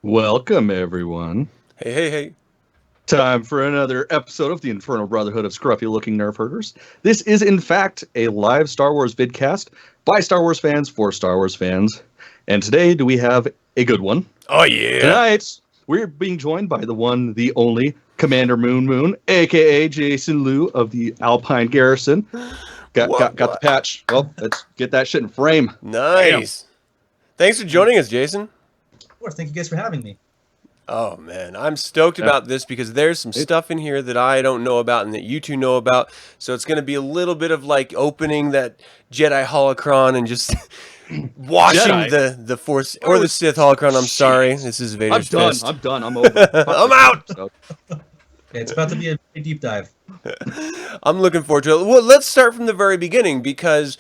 Welcome, everyone. Hey. Time for another episode of the Infernal Brotherhood of Scruffy Looking Nerf Herders. This is, in fact, a live Star Wars vidcast by Star Wars fans for Star Wars fans. And today, do we have a good one? Oh, yeah. Tonight, we're being joined by the one, the only, Commander Moon, a.k.a. Jason Liu of the Alpine Garrison. Got the patch. Well, let's get that shit in frame. Nice. Damn. Thanks for joining us, Jason. Of course, thank you guys for having me. Oh, man, I'm stoked about this because there's some stuff in here that I don't know about and that you two know about. So it's going to be a little bit of like opening that Jedi holocron and just washing the Force or the Sith holocron. I'm sorry. This is Vader's fist. I'm done. I'm over. I'm out. Okay, it's about to be a deep dive. I'm looking forward to it. Well, let's start from the very beginning because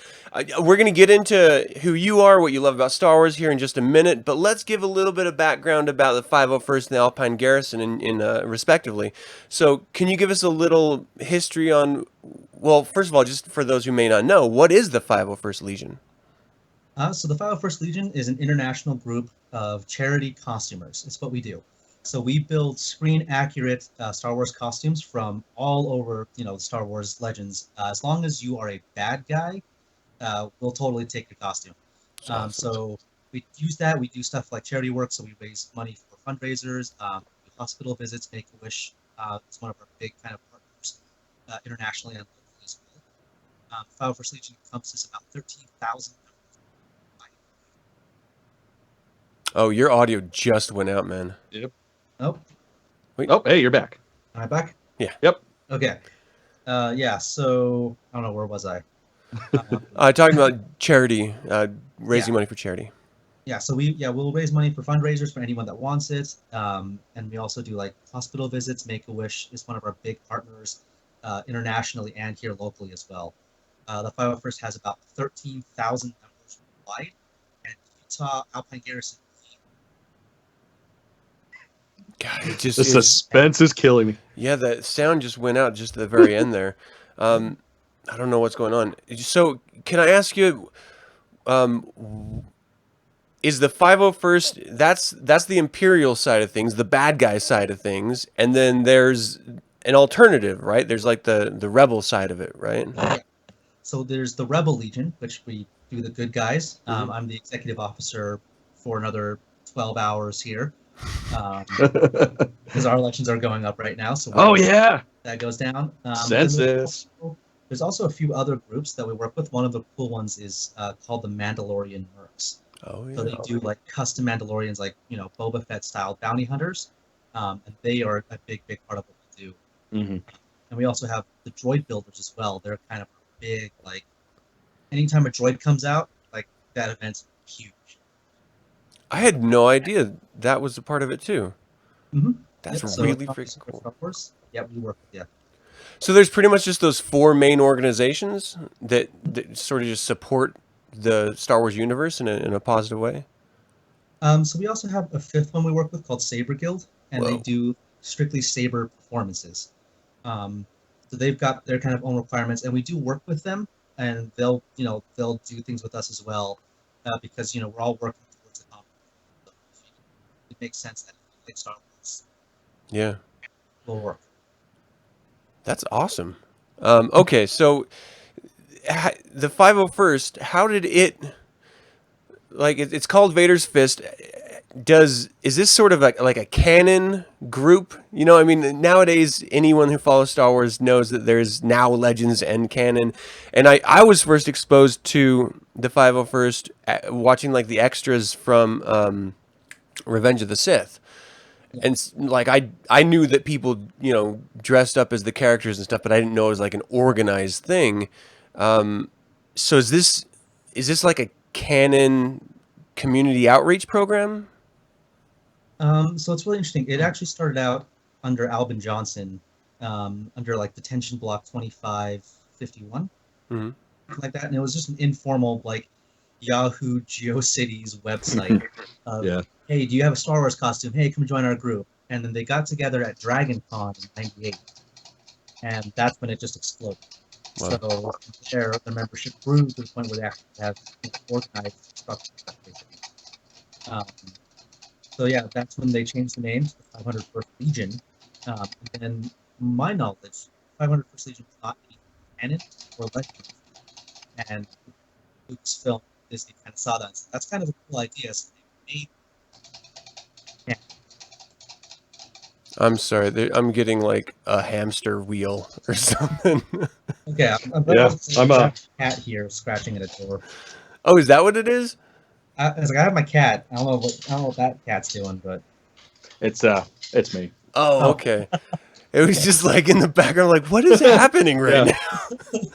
we're going to get into who you are, what you love about Star Wars here in just a minute. But let's give a little bit of background about the 501st and the Alpine Garrison respectively. So can you give us a little history on, well, first of all, just for those who may not know, what is the 501st Legion? So the 501st Legion is an international group of charity costumers. It's what we do. So we build screen-accurate Star Wars costumes from all over, Star Wars legends. As long as you are a bad guy, we'll totally take your costume. So we use that. We do stuff like charity work. So we raise money for fundraisers, hospital visits, Make-A-Wish. It's one of our big kind of partners internationally and locally as well. 501st Legion encompasses about 13,000 members. Oh, your audio just went out, man. Yep. Nope. Wait. Oh, hey, you're back. Am I back? Yeah. Yep. Okay. Yeah, so I don't know, where was I? Talking about charity, raising money for charity. Yeah, so we'll raise money for fundraisers for anyone that wants it. And we also do like hospital visits. Make-A-Wish is one of our big partners internationally and here locally as well. The 501st has about 13,000 members worldwide, and Utah Alpine Garrison. God, the suspense is killing me. Yeah, the sound just went out just at the very end there. I don't know what's going on. So, can I ask you, is the 501st, that's the Imperial side of things, the bad guy side of things, and then there's an alternative, right? There's like the rebel side of it, right? Yeah. So there's the Rebel Legion, which we do the good guys. I'm the executive officer for another 12 hours here. Because our elections are going up right now, so that goes down. Census. There's also a few other groups that we work with. One of the cool ones is called the Mandalorian Mercs. Oh yeah. So they do like custom Mandalorians, like Boba Fett style bounty hunters, and they are a big part of what we do. Mm-hmm. And we also have the droid builders as well. They're kind of big. Like anytime a droid comes out, like that event's huge. I had no idea that was a part of it too. Mm-hmm. That's really freaking cool. Of course, yeah, we work with So there's pretty much just those four main organizations that sort of just support the Star Wars universe in a positive way. So we also have a fifth one we work with called Saber Guild, and they do strictly saber performances. So they've got their kind of own requirements, and we do work with them, and they'll do things with us as well, because we're all working towards the common goal. So it makes sense that if Star Wars, will work. That's awesome. Okay, so the 501st, how did it, like, it's called Vader's Fist. Is this sort of like a canon group? I mean, nowadays, anyone who follows Star Wars knows that there's now Legends and canon. And I was first exposed to the 501st watching like the extras from Revenge of the Sith. And like I knew that people dressed up as the characters and stuff, but I didn't know it was like an organized thing. So is this like a canon community outreach program? So it's really interesting. It actually started out under Albin Johnson, under like detention block 2551, Hmm. like that, and it was just an informal like Yahoo GeoCities website of, Yeah. hey, do you have a Star Wars costume? Hey, come join our group. And then they got together at Dragon Con in '98, and that's when it just exploded. Wow. So their membership grew to the point where they actually have organized structure. So yeah, that's when they changed the name to the 501st Legion. And then, my knowledge, 501st Legion was not any canon or legend, and Lucasfilm, Disney kind of saw that. So that's kind of a cool idea. So they made. Yeah. I'm sorry. I'm getting like a hamster wheel or something. Okay, I'm Yeah, I'm a cat here scratching at a door. Oh, is that what it is? I have my cat. I don't know what that cat's doing, but It's me. Oh, okay. It was just like in the background, like, what is happening right now?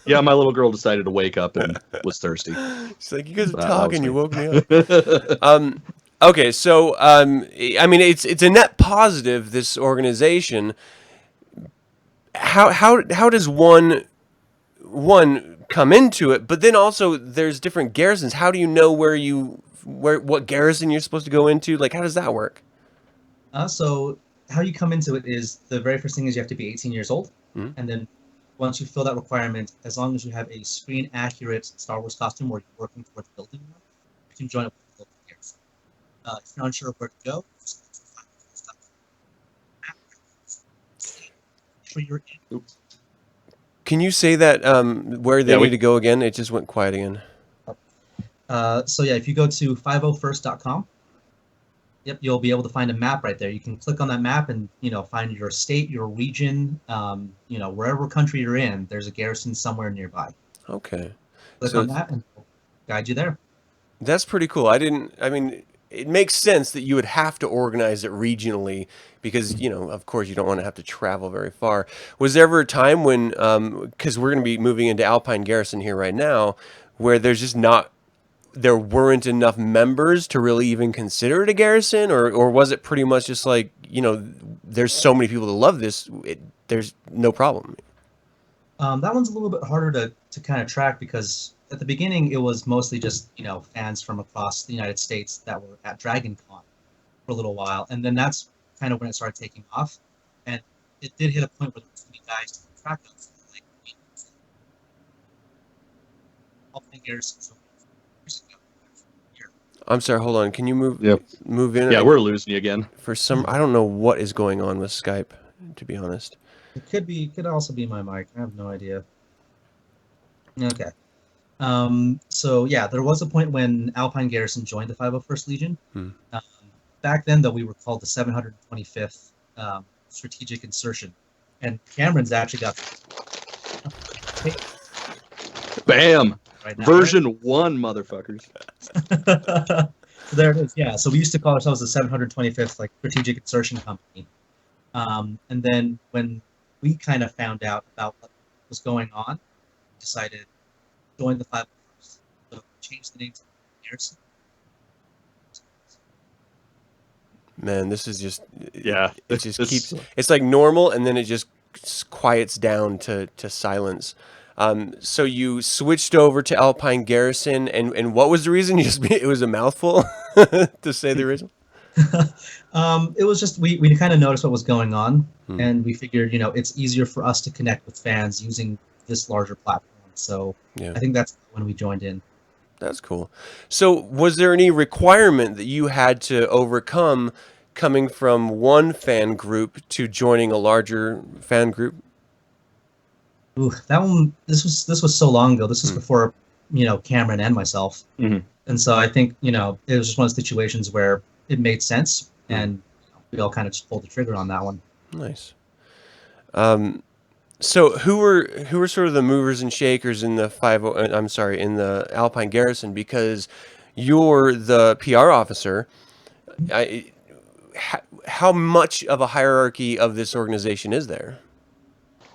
Yeah, my little girl decided to wake up and was thirsty. She's like, you guys are That talking. You was woke me up. Okay, so I mean, it's a net positive. This organization. How does one come into it? But then also there's different garrisons. How do you know what garrison you're supposed to go into? Like, how does that work? So how you come into it is the very first thing is you have to be 18 years old, Mhm. and then once you fill that requirement, as long as you have a screen accurate Star Wars costume or you're working towards building one, you can join up with the local garrison. If you're unsure of where to go, just sure you're in. Can you say that where they Yeah, need to go again? It just went quiet again. So yeah, if you go to 501st.com, yep, you'll be able to find a map right there. You can click on that map and find your state, your region, wherever country you're in. There's a garrison somewhere nearby. Okay. Click on that and it'll guide you there. That's pretty cool. I mean, it makes sense that you would have to organize it regionally because, of course, you don't want to have to travel very far. Was there ever a time when, because we're going to be moving into Alpine Garrison here right now, where there weren't enough members to really even consider it a garrison, or was it pretty much just like, there's so many people that love this, there's no problem? That one's a little bit harder to kind of track because at the beginning it was mostly just fans from across the United States that were at Dragon Con for a little while, and then that's kind of when it started taking off, and it did hit a point where there was too many guys to track us. Like Alpine Garrison years ago. I'm sorry, hold on. Can you move in? Yeah, we're losing you again. I don't know what is going on with Skype, to be honest. It could also be my mic. I have no idea. Okay. So yeah, there was a point when Alpine Garrison joined the 501st Legion. Back then, though, we were called the 725th Strategic Insertion, and Cameron's actually got Bam! right now, Version 1, motherfuckers. right? So there it is. Yeah. So we used to call ourselves the 725th Strategic Insertion Company, and then when we kind of found out about what was going on, we decided to join the 501st. So we changed the name to Garrison. Man, this is just Yeah. It just keeps. It's like normal, and then it just quiets down to silence. So you switched over to Alpine Garrison, and what was the reason? It was a mouthful to say the reason. It was just we kind of noticed what was going on, and we figured it's easier for us to connect with fans using this larger platform. So Yeah. I think that's when we joined in. That's cool. So was there any requirement that you had to overcome coming from one fan group to joining a larger fan group? Ooh, that one. This was so long ago. This was before Cameron and myself, and so I think it was just one of those situations where it made sense, and we all kind of just pulled the trigger on that one. Nice. So who were sort of the movers and shakers in the in the Alpine Garrison, because you're the PR officer. How much of a hierarchy of this organization is there?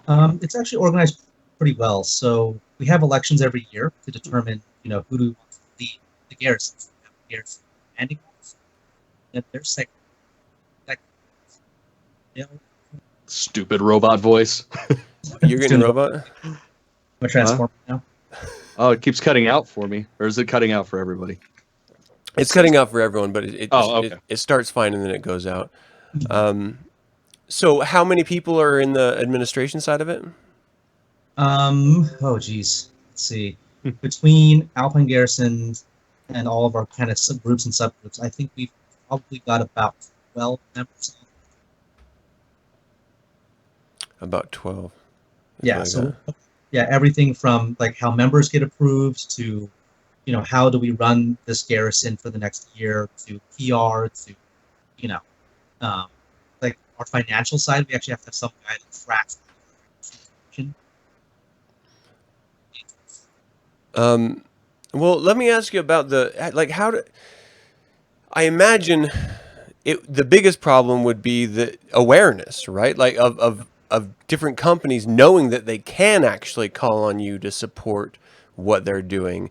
It's actually organized pretty well. So we have elections every year to determine who do we want to lead the garrisons. We have the garrison commanding officer, and their second. Stupid robot voice. You're getting a robot? I'm a transformer now. Oh, it keeps cutting out for me. Or is it cutting out for everybody? It's cutting out for everyone, but Okay. it starts fine and then it goes out. So how many people are in the administration side of it? Oh geez. Let's see. Between Alpine Garrison and all of our kind of subgroups and subgroups, I think we've probably got about 12 members. About 12. Yeah, so everything from like how members get approved to, how do we run this garrison for the next year, to PR, to, like our financial side, we actually have to have some guy that tracks. Well, let me ask you about I imagine the biggest problem would be the awareness, right? Like of different companies knowing that they can actually call on you to support what they're doing.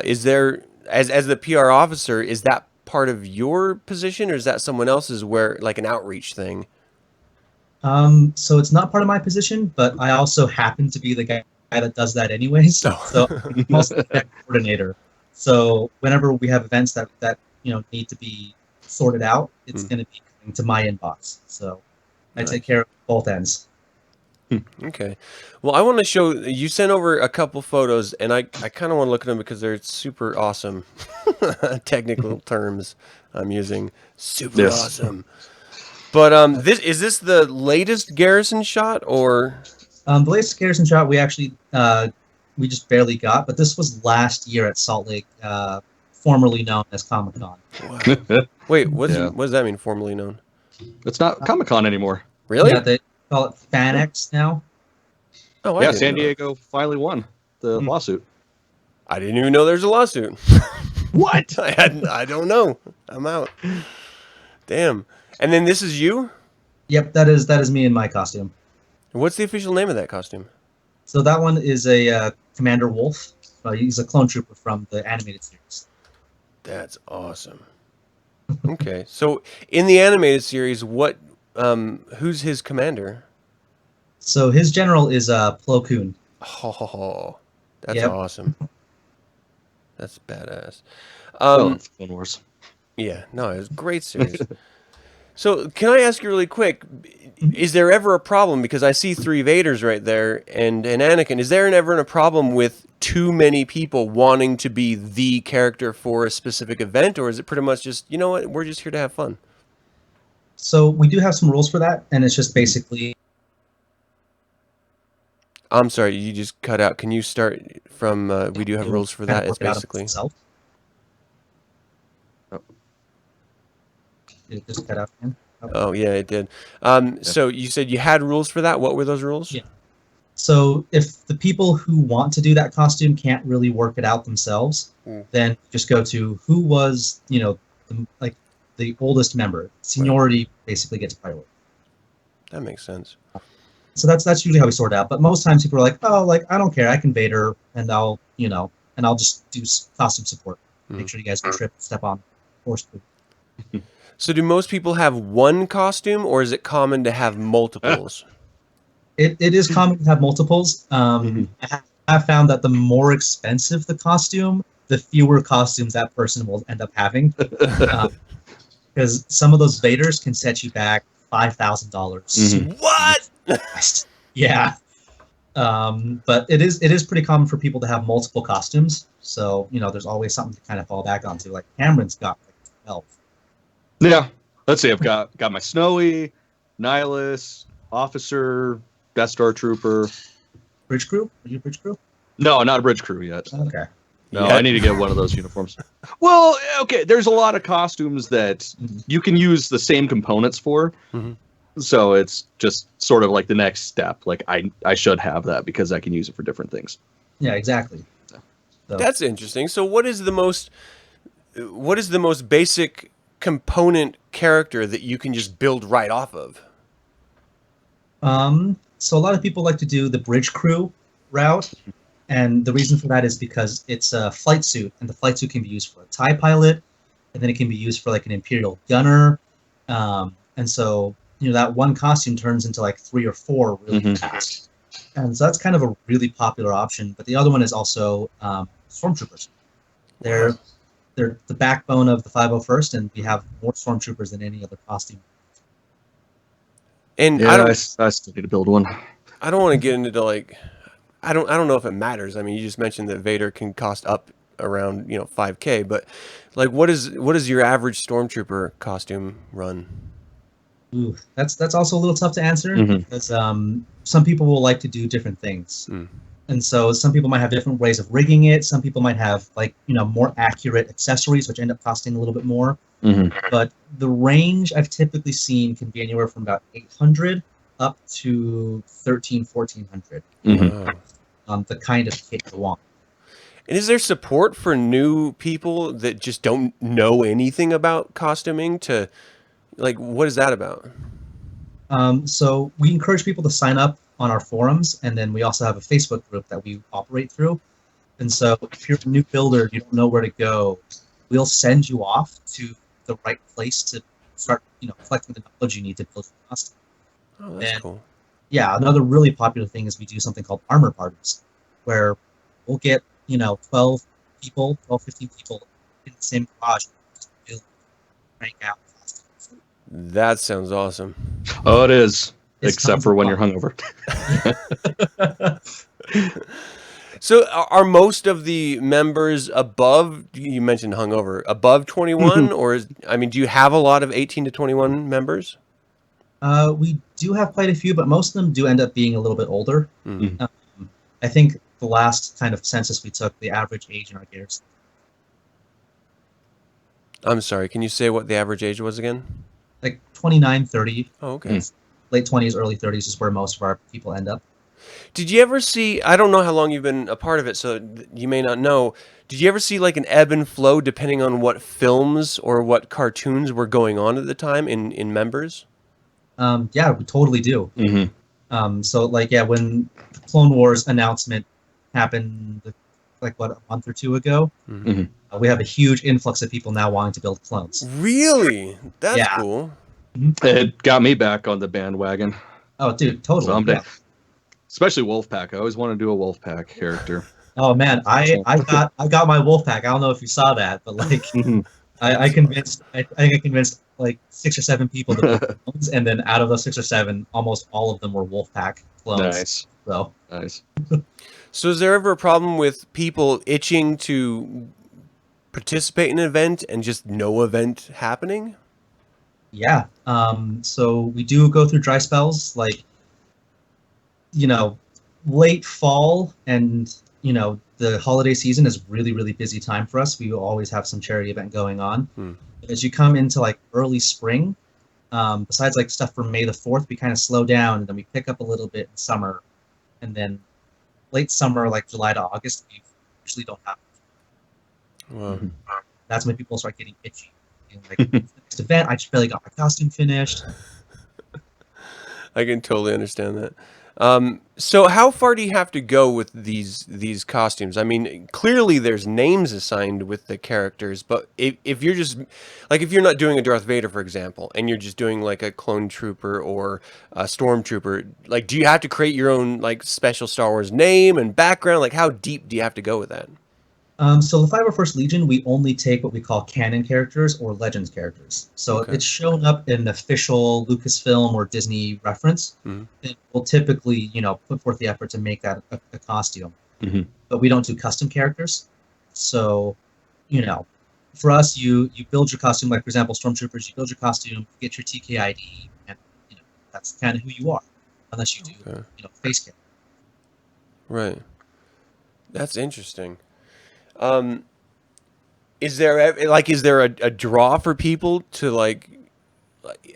Is there, as the PR officer, is that part of your position, or is that someone else's, where like an outreach thing? So it's not part of my position, but I also happen to be the guy that does that anyways. Oh. So I'm also the tech coordinator. So whenever we have events that need to be sorted out, it's going to be coming to my inbox. So I take care of both ends. Okay. Well, I want to show you sent over a couple photos, and I kind of want to look at them because they're super awesome. Technical terms I'm using. Super awesome. But is this the latest garrison shot, or? The latest garrison shot we actually we just barely got, but this was last year at Salt Lake, formerly known as Comic-Con. Wow. Wait, what does that mean, formerly known? It's not Comic-Con anymore. Really? Yeah, they call it FanX now. Oh, yeah, San Diego finally won the lawsuit. I didn't even know there's a lawsuit. What? I don't know. I'm out. Damn. And then this is you? Yep, that is me in my costume. What's the official name of that costume? So that one is a Commander Wolf. He's a clone trooper from the animated series. That's awesome. Okay, so in the animated series, who's his commander? So his general is Plo Koon. Oh, that's awesome. That's badass. It's Clone Wars. Yeah, no, it's a great series. So can I ask you really quick, is there ever a problem, because I see 3 Vaders right there and an Anakin, is there ever a problem with too many people wanting to be the character for a specific event, or is it pretty much just, you know what, we're just here to have fun? So we do have some rules for that, and it's just basically... I'm sorry, you just cut out. Can you start from, we do have rules for that, it's basically... Did it just cut out again? Oh, yeah, it did. So you said you had rules for that. What were those rules? Yeah. So if the people who want to do that costume can't really work it out themselves, then just go to who was, the oldest member. Seniority basically gets priority. That makes sense. So that's usually how we sort it out. But most times people are like, oh, like, I don't care. I can Vader, and I'll just do costume support. Make sure you guys can step on force food. So do most people have one costume, or is it common to have multiples? It is common to have multiples. I have found that the more expensive the costume, the fewer costumes that person will end up having. Because some of those Vaders can set you back $5,000. What? Yeah. But it is pretty common for people to have multiple costumes. So, there's always something to kind of fall back onto. Like Cameron's got like 12. Yeah. Let's see. I've got my Snowy, Nihilus, Officer, Death Star Trooper. Bridge crew? Are you bridge crew? No, not a bridge crew yet. Okay. No, I need to get one of those uniforms. Well, okay. There's a lot of costumes that you can use the same components for. So it's just sort of like the next step. Like I should have that because I can use it for different things. Yeah, exactly. So. That's interesting. So what is the most basic component character that you can just build right off of? So a lot of people like to do the bridge crew route, and the reason for that is because it's a flight suit, and the flight suit can be used for a TIE pilot, and then it can be used for like an Imperial gunner, and so that one costume turns into like 3 or 4 really fast. And so that's kind of a really popular option. But the other one is also stormtroopers. They're the backbone of the 501st, and we have more stormtroopers than any other costume. And yeah, I still need to build one. I don't want to get into like, I don't know if it matters. I mean, you just mentioned that Vader can cost up around 5K, but like, what is your average stormtrooper costume run? Ooh, that's also a little tough to answer because some people will like to do different things. And so some people might have different ways of rigging it. Some people might have more accurate accessories, which end up costing a little bit more. But the range I've typically seen can be anywhere from about 800 up to 1,300, 1,400. The kind of kit you want. And is there support for new people that just don't know anything about costuming to, like, what is that about? So we encourage people to sign up on our forums, and then we also have a Facebook group that we operate through. And so if you're a new builder, you don't know where to go, we'll send you off to the right place to start, collecting the knowledge you need to build your costume. Oh, that's cool. Yeah, another really popular thing is we do something called armor parties, where we'll get 12 people, 12, 15 people in the same garage, just build, crank out costumes. That sounds awesome. Oh, it is. Except for when you're hungover. So are most of the members above, you mentioned hungover, above 21? Or do you have a lot of 18 to 21 members? We do have quite a few, but most of them do end up being a little bit older. I think the last kind of census we took, the average age in our garrison. I'm sorry, can you say what the average age was again? Like 29, 30. Oh, okay. Late 20s, early 30s is where most of our people end up. Did you ever see, I don't know how long you've been a part of it, so you may not know, did you ever see like an ebb and flow depending on what films or what cartoons were going on at the time in members? Yeah, we totally do. So when the Clone Wars announcement happened, a month or two ago, we have a huge influx of people now wanting to build clones. Really? That's cool. It got me back on the bandwagon. Oh, dude, totally. Someday. Yeah. Especially Wolfpack. I always want to do a Wolfpack character. Oh man, I got my Wolfpack. I don't know if you saw that, but I convinced like 6 or 7 people to build clones, and then out of those 6 or 7, almost all of them were Wolfpack clones. Nice. So nice. So is there ever a problem with people itching to participate in an event and just no event happening? Yeah. So we do go through dry spells, late fall and, the holiday season is really, really busy time for us. We always have some charity event going on. As you come into early spring, besides stuff for May the 4th, we kind of slow down, and then we pick up a little bit in summer. And then late summer, July to August, we usually don't have. Wow. That's when people start getting itchy. Next event, I just barely got my costume finished. I can totally understand that. So how far do you have to go with these costumes? I mean, clearly there's names assigned with the characters, but if you're just if you're not doing a Darth Vader, for example, and you're just doing a clone trooper or a stormtrooper, do you have to create your own special Star Wars name and background? How deep do you have to go with that? So the 501st Legion, we only take what we call canon characters or Legends characters. So it's shown up in official Lucasfilm or Disney reference. It will typically, put forth the effort to make that a costume. But we don't do custom characters. So, for us, you build your costume. For example, Stormtroopers, you build your costume, you get your TKID, and that's kind of who you are, unless you do, face character. Right. That's interesting. Is there a draw for people to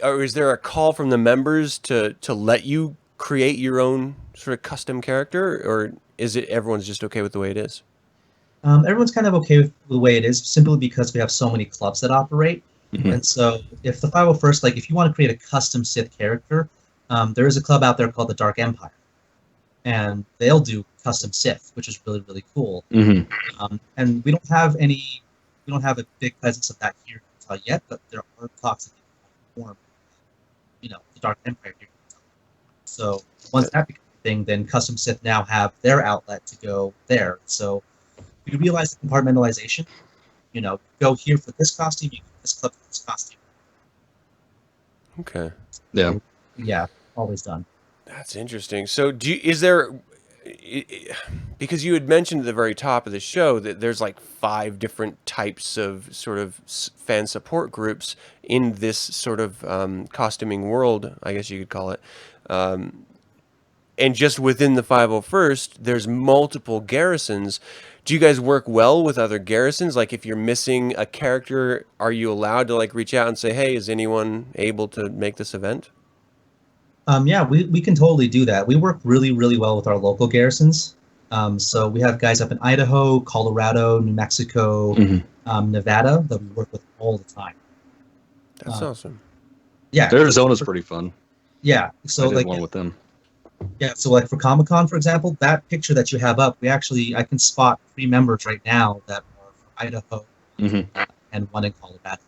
or is there a call from the members to let you create your own sort of custom character, or is it everyone's just okay with the way it is? Everyone's kind of okay with the way it is, simply because we have so many clubs that operate. And so if the 501st, if you want to create a custom Sith character, there is a club out there called the Dark Empire. And they'll do custom Sith, which is really, really cool. And we don't have a big presence of that here yet, but there are talks of form. the Dark Empire here. So once that becomes a thing, then custom Sith now have their outlet to go there. So we realize the compartmentalization. Go here for this costume, you get this clip for this costume. Okay. Yeah. Yeah, always done. That's interesting. So is there, because you had mentioned at the very top of the show that there's like 5 different types of sort of fan support groups in this sort of costuming world, I guess you could call it. And just within the 501st, there's multiple garrisons. Do you guys work well with other garrisons? Like if you're missing a character, are you allowed to like reach out and say, hey, is anyone able to make this event? Yeah, we can totally do that. We work really, really well with our local garrisons. So we have guys up in Idaho, Colorado, New Mexico, Nevada that we work with all the time. That's awesome. Yeah, Arizona's pretty fun. Yeah, so I did like one with them. Yeah, so like for Comic-Con, for example, that picture that you have up, I can spot 3 members right now that are from Idaho and one in Colorado.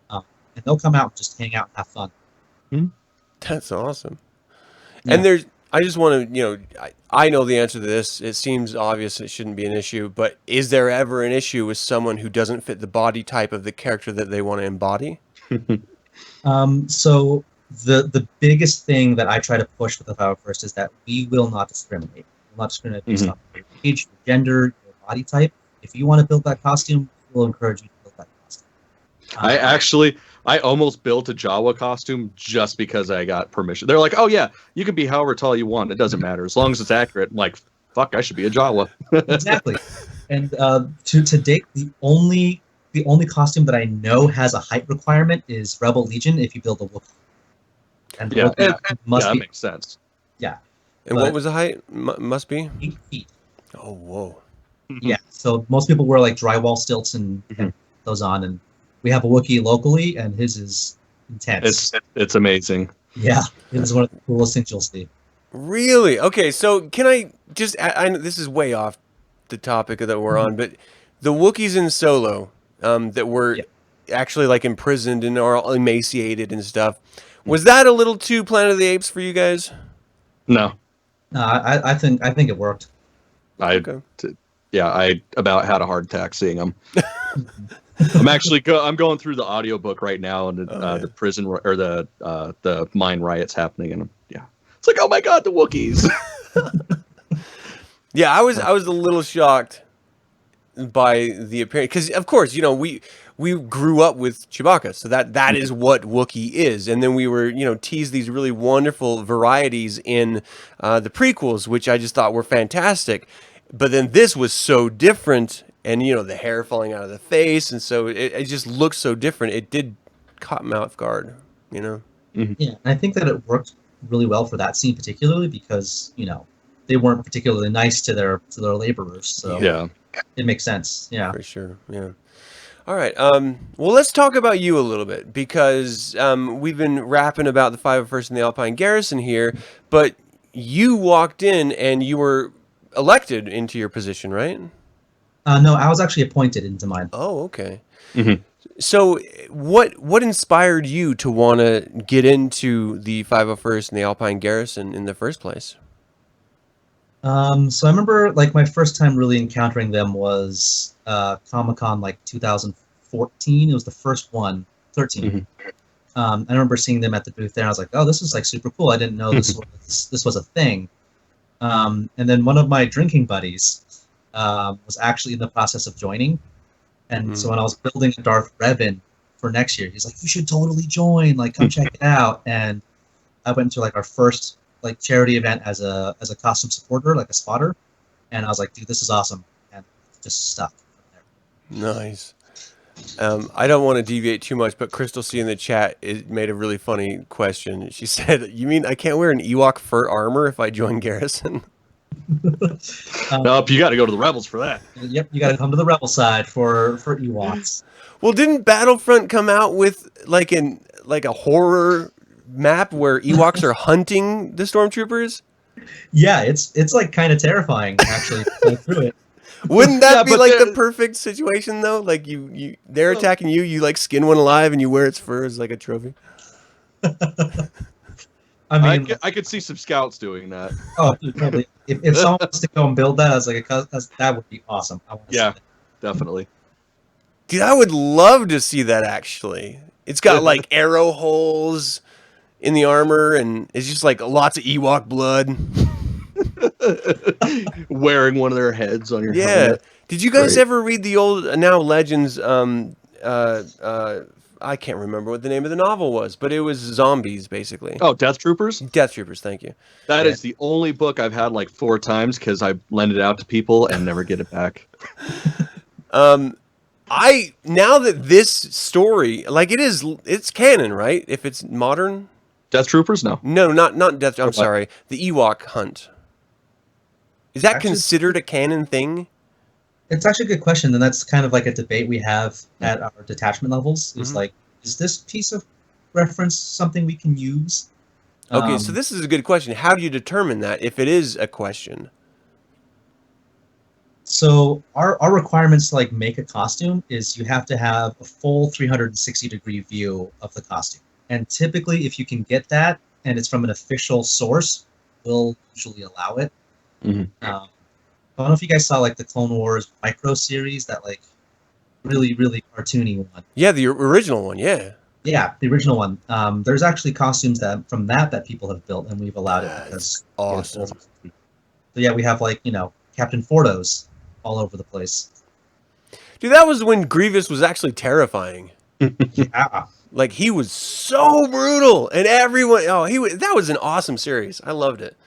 And they'll come out and just hang out and have fun. That's awesome. Yeah. And I just want to, I know the answer to this. It seems obvious it shouldn't be an issue, but is there ever an issue with someone who doesn't fit the body type of the character that they want to embody? So the biggest thing that I try to push with the 501st is that we will not discriminate. We'll not discriminate based on your age, your gender, your body type. If you want to build that costume, we'll encourage you to build that costume. I almost built a Jawa costume just because I got permission. They're like, oh yeah, you can be however tall you want. It doesn't matter. As long as it's accurate. I'm like, fuck, I should be a Jawa. Exactly. And to date, the only costume that I know has a height requirement is Rebel Legion if you build a Wookiee. And that makes sense. Yeah. And what was the height? Must be 8 feet. Oh, whoa. Yeah. So most people wear like drywall stilts and those on, and we have a Wookiee locally, and his is intense. It's amazing. Yeah, it is one of the coolest things you'll see. Really? Okay, so can I just? I know this is way off the topic that we're on, but the Wookiees in Solo that were actually like imprisoned and are all emaciated and stuff. Was that a little too Planet of the Apes for you guys? No. No, I think it worked. I about had a heart attack seeing them. I'm going through the audiobook right now, and the prison or the mine riots happening, and it's like, oh my god, the Wookiees. Yeah, I was a little shocked by the appearance, because of course we grew up with Chewbacca, so that is what Wookiee is, and then we were teased these really wonderful varieties in the prequels, which I just thought were fantastic, but then this was so different. And, the hair falling out of the face. And so it just looks so different. It did caught me off guard, Yeah, and I think that it worked really well for that scene particularly because, they weren't particularly nice to their laborers. So it makes sense. Yeah. For sure. Yeah. All right. Well, let's talk about you a little bit because we've been rapping about the 501st and the Alpine Garrison here. But you walked in and you were elected into your position, right? No, I was actually appointed into mine. Oh, okay. So what inspired you to want to get into the 501st and the Alpine Garrison in the first place? So I remember like my first time really encountering them was Comic-Con like 2014. It was the first one, 13. I remember seeing them at the booth there. I was like, oh, this is like super cool. I didn't know this was a thing. And then one of my drinking buddies was actually in the process of joining, and so when I was building a Darth Revan for next year, he's like, "You should totally join. Like, come check it out." And I went to like our first like charity event as a costume supporter, like a spotter, and I was like, "Dude, this is awesome," and just stuck from there. Nice. I don't want to deviate too much, but Crystal C in the chat made a really funny question. She said, "You mean I can't wear an Ewok fur armor if I join Garrison?" Nope, you got to go to the Rebels for that. Yep, you got to come to the Rebel side for Ewoks. Well, didn't Battlefront come out with like a horror map where Ewoks are hunting the stormtroopers? Yeah, it's like kind of terrifying actually to go through it. Wouldn't that be like the perfect situation though? Like they're attacking you, you like skin one alive and you wear its fur as like a trophy. I mean, I could see some scouts doing that. oh, dude, totally. If someone wants to go and build that as like that would be awesome. I want to see Yeah, that. definitely. Dude, I would love to see that actually. It's got like arrow holes in the armor, and it's just like lots of Ewok blood. Wearing one of their heads on your Yeah. helmet. Did you guys Great. ever read the old now Legends? I can't remember what the name of the novel was, but it was zombies basically. Oh, Death Troopers? Death Troopers. Thank you. That Yeah. is the only book I've had like 4 times because I lend it out to people and never get it back. I now that this story, like it's canon, right? If it's modern. Death Troopers? No. No, not Death. I'm What? sorry. The Ewok hunt. Is that Actually- considered a canon thing? It's actually a good question, and that's kind of like a debate we have at our detachment levels. Is Mhm. like, is this piece of reference something we can use? Okay, so this is a good question. How do you determine that if it is a question? So our requirements to like make a costume is you have to have a full 360-degree view of the costume. And typically, if you can get that and it's from an official source, we'll usually allow it. Mhm. I don't know if you guys saw like the Clone Wars micro series, that like really, really cartoony one. Yeah, the original one. Yeah. Yeah, the original one. There's actually costumes from that people have built, and we've allowed it because awesome. So yeah, we have like Captain Fordos all over the place. Dude, that was when Grievous was actually terrifying. Yeah. Like he was so brutal, and everyone. Oh, that was an awesome series. I loved it.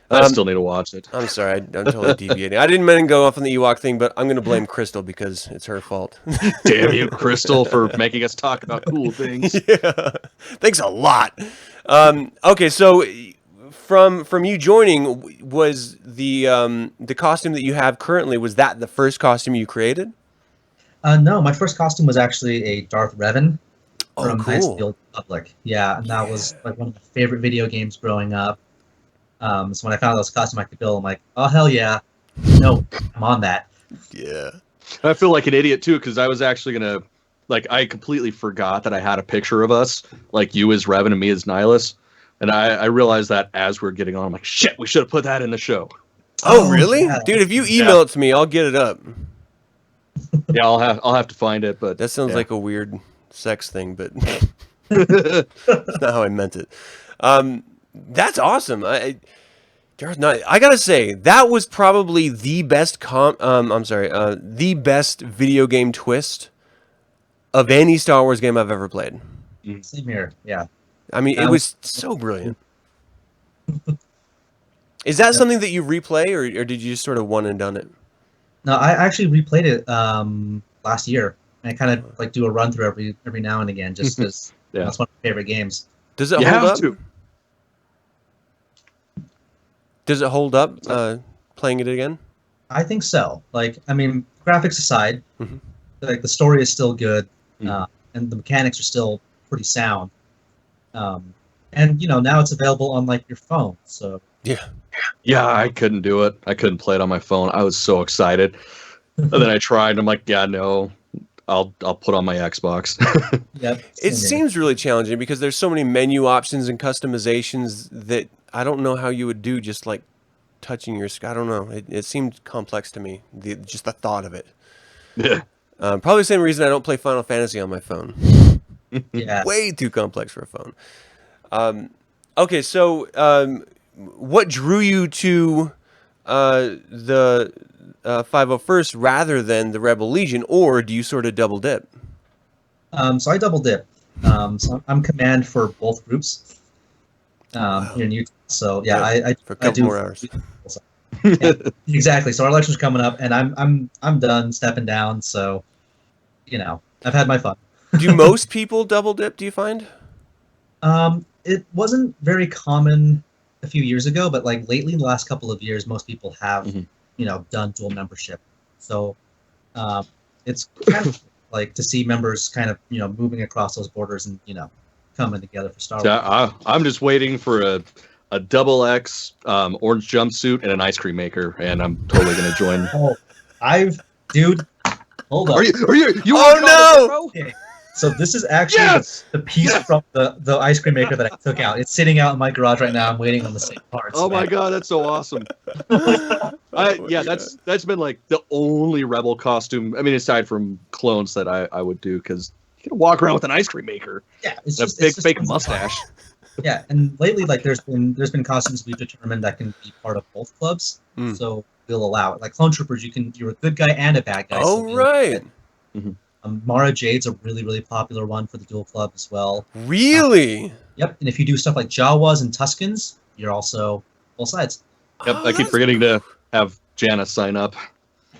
I still need to watch it. I'm sorry, I'm totally deviating. I didn't mean to go off on the Ewok thing, but I'm going to blame Crystal because it's her fault. Damn you, Crystal, for making us talk about cool things. Yeah, thanks a lot. Okay, so from you joining, was the costume that you have currently, was that the first costume you created? No, my first costume was actually a Darth Revan Oh, from Knights of the cool. Old Republic. Yeah, and that was like one of my favorite video games growing up. So when I found out this costume I could build, I'm like, oh hell yeah, no, I'm on that. Yeah. I feel like an idiot too because I was actually gonna, like, I completely forgot that I had a picture of us, like you as Revan and me as Nihilus, and I realized that as we are getting on, I'm like, shit, we should have put that in the show. Oh, Oh, really, yeah. dude? If you email it to me, I'll get it up. Yeah, I'll have to find it, but That sounds yeah. like a weird sex thing, but that's not how I meant it. That's awesome. I gotta say that was probably the best the best video game twist of any Star Wars game I've ever played. Same here. Yeah. I mean, it was so brilliant. Is that something that you replay, or did you just sort of one and done it? No, I actually replayed it last year. I kind of like do a run through every now and again, just because Yeah. that's one of my favorite games. Does it You hold have up? to. Does it hold up playing it again? I think so. Like, I mean, graphics aside, Mhm. like the story is still good, Mhm. and the mechanics are still pretty sound. And now it's available on like your phone. So Yeah. Yeah, I couldn't do it. I couldn't play it on my phone. I was so excited. And then I tried. And I'm like, yeah, no, I'll put on my Xbox. yeah, It seems really challenging because there's so many menu options and customizations that I don't know how you would do just like touching your I don't know. It seemed complex to me, just the thought of it. Yeah. Probably the same reason I don't play Final Fantasy on my phone. yeah. Way too complex for a phone. Okay, so what drew you to the 501st rather than the Rebel Legion, or do you sort of double dip? So I double dip. So I'm command for both groups here in Utah. So yeah, I For a I couple do more hours. Yeah, exactly. So our election's coming up, and I'm done stepping down. So I've had my fun. Do most people double dip, do you find? It wasn't very common a few years ago, but like lately, in the last couple of years, most people have Mhm. done dual membership. So it's kind of like to see members kind of moving across those borders and coming together for Star Wars. Yeah, I'm just waiting for a double X orange jumpsuit and an ice cream maker, and I'm totally gonna join. Oh, dude, hold up. Are you Oh, working on it, no! bro? Okay. So this is actually Yes! the piece from the ice cream maker that I took out. It's sitting out in my garage right now. I'm waiting on the same parts. Oh my man. god, that's so awesome. Oh my Yeah, God. that's been like the only rebel costume. I mean, aside from clones that I would do, because you can walk around with an ice cream maker, Yeah, it's and a just big it's just fake tons of fun. mustache. Yeah, and lately, like there's been costumes we've determined that can be part of both clubs, Mm. so we'll allow it. Like clone troopers, you're a good guy and a bad guy. So Oh, right. Mara Jade's a really popular one for the dual club as well. Really? Yep, and if you do stuff like Jawas and Tuscans, you're also both sides. Yep, Oh, I keep that's forgetting to have Janice sign up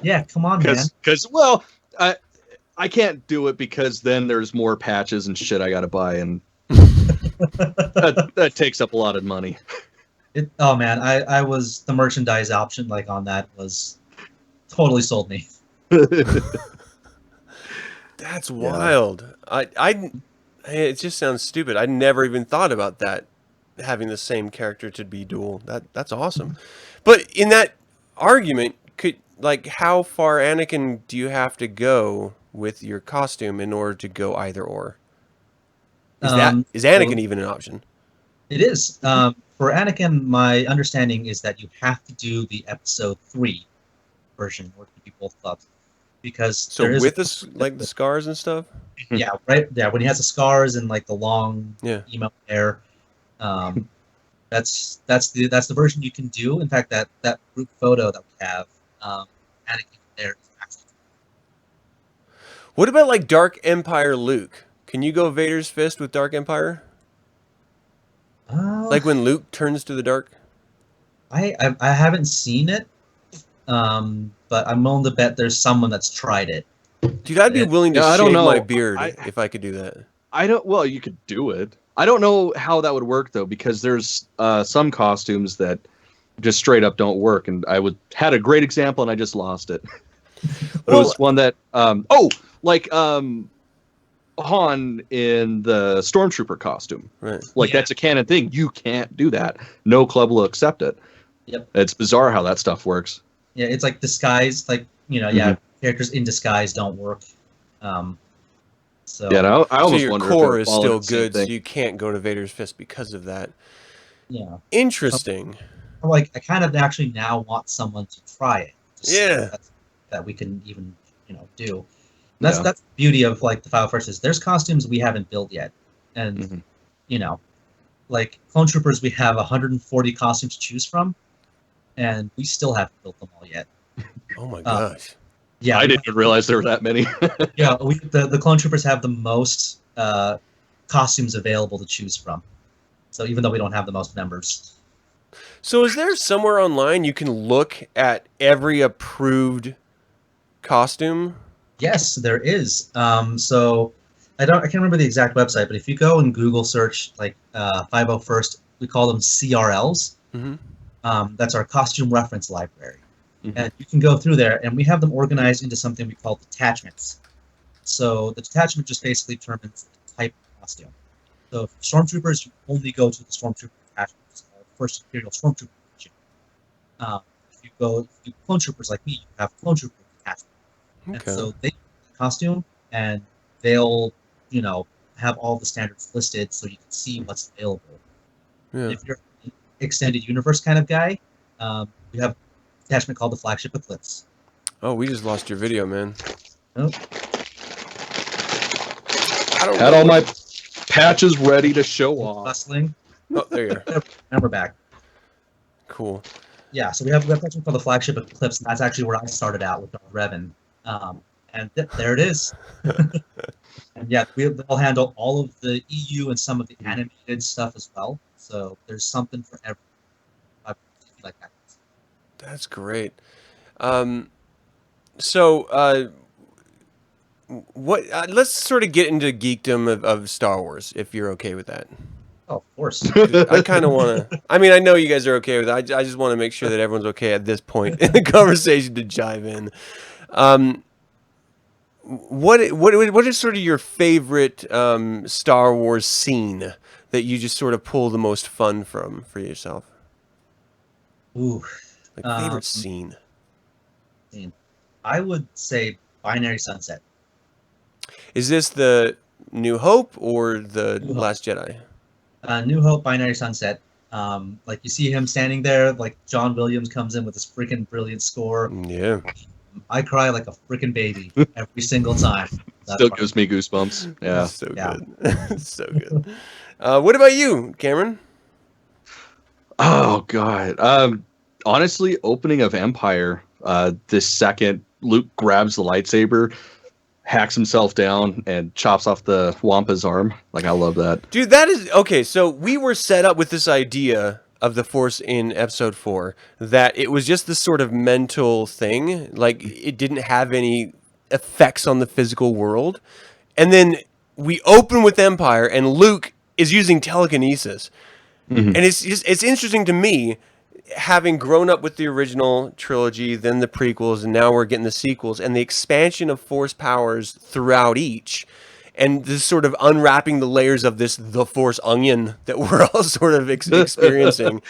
Yeah, come on, man. because well, I can't do it because then there's more patches and shit I got to buy, and that takes up a lot of money. Oh man, I was the merchandise option like on that was totally sold me. That's wild. It just sounds stupid. I never even thought about that, having the same character to be dual. That's awesome. But in that argument, how far Anakin do you have to go with your costume in order to go either or? Is Anakin even an option? It is. For Anakin, my understanding is that you have to do the Episode 3 version, or it could be both clubs, because So there is with the scars and stuff? yeah, right. Yeah, when he has the scars and like the long Yeah. emo hair, that's the version you can do. In fact, that group photo that we have, Anakin there is actually. What about like Dark Empire Luke? Can you go Vader's fist with Dark Empire? Like when Luke turns to the dark? I haven't seen it, but I'm willing to bet there's someone that's tried it. Dude, I'd be willing to Yeah, I shave don't know. my beard if I could do that. I don't. Well, you could do it. I don't know how that would work though, because there's some costumes that just straight up don't work, and had a great example, and I just lost it. But it was one that Han in the Stormtrooper costume. Right. Like that's a canon thing. You can't do that. No club will accept it. Yep. It's bizarre how that stuff works. Yeah, it's like disguise, like characters in disguise don't work. So Yeah, no, I almost your wonder core if is it followed still the same good, so thing. you can't go to Vader's fist because of that. yeah, Interesting. like I kind of actually now want someone to try it. Yeah. That we can even do. And that's the beauty of like the 501st is there's costumes we haven't built yet, and like Clone Troopers we have 140 costumes to choose from, and we still haven't built them all yet. Oh my gosh. Yeah, I didn't even realize there were that many. yeah, the Clone Troopers have the most costumes available to choose from. So even though we don't have the most members. So is there somewhere online you can look at every approved costume? Yes, there is. So I can't remember the exact website, but if you go and Google search like 501st, we call them CRLs. That's our costume reference library. And you can go through there, and we have them organized into something we call detachments. So the detachment just basically determines the type of costume. So for Stormtroopers, you only go to the Stormtrooper detachment, First Imperial Stormtrooper Division. If you do Clone Troopers like me, you have Clone Trooper detachment. Okay. And so they the costume, and they'll have all the standards listed so you can see what's available. Yeah. If you're an extended universe kind of guy, we have attachment called the Flagship Eclipse. Oh, we just lost your video, man. Nope. I don't Had know all my patches ready to show off. Bustling. Oh, there you are. And we're back. Cool. Yeah, so we have attachment called the Flagship Eclipse, and that's actually where I started out with Revan. And there it is. And yeah, they'll handle all of the EU and some of the animated stuff as well. So there's something for everyone. Like that. That's great. What? Let's sort of get into geekdom of Star Wars, if you're okay with that. Oh, of course. I kind of want to. I mean, I know you guys are okay with it. I just want to make sure that everyone's okay at this point in the conversation to jive in. What is sort of your favorite Star Wars scene that you just sort of pull the most fun from for yourself? Ooh. Like favorite scene. I would say Binary Sunset. Is this the New Hope or the New Hope. Last Jedi? New Hope, Binary Sunset. Like you see him standing there, like John Williams comes in with this freaking brilliant score. Yeah. I cry like a freaking baby every single time. Still gives me goosebumps. Yeah. So Yeah. good. So good. What about you, Cameron? Oh god. Honestly, opening of Empire. This second, Luke grabs the lightsaber, hacks himself down, and chops off the Wampa's arm. Like, I love that. Dude, that is okay. So we were set up with this idea of the Force in Episode 4 that it was just this sort of mental thing, like it didn't have any effects on the physical world. And then we open with Empire, and Luke is using telekinesis, and it's interesting to me, having grown up with the original trilogy, then the prequels, and now we're getting the sequels, and the expansion of Force powers throughout each. And this sort of unwrapping the layers of the Force onion that we're all sort of experiencing.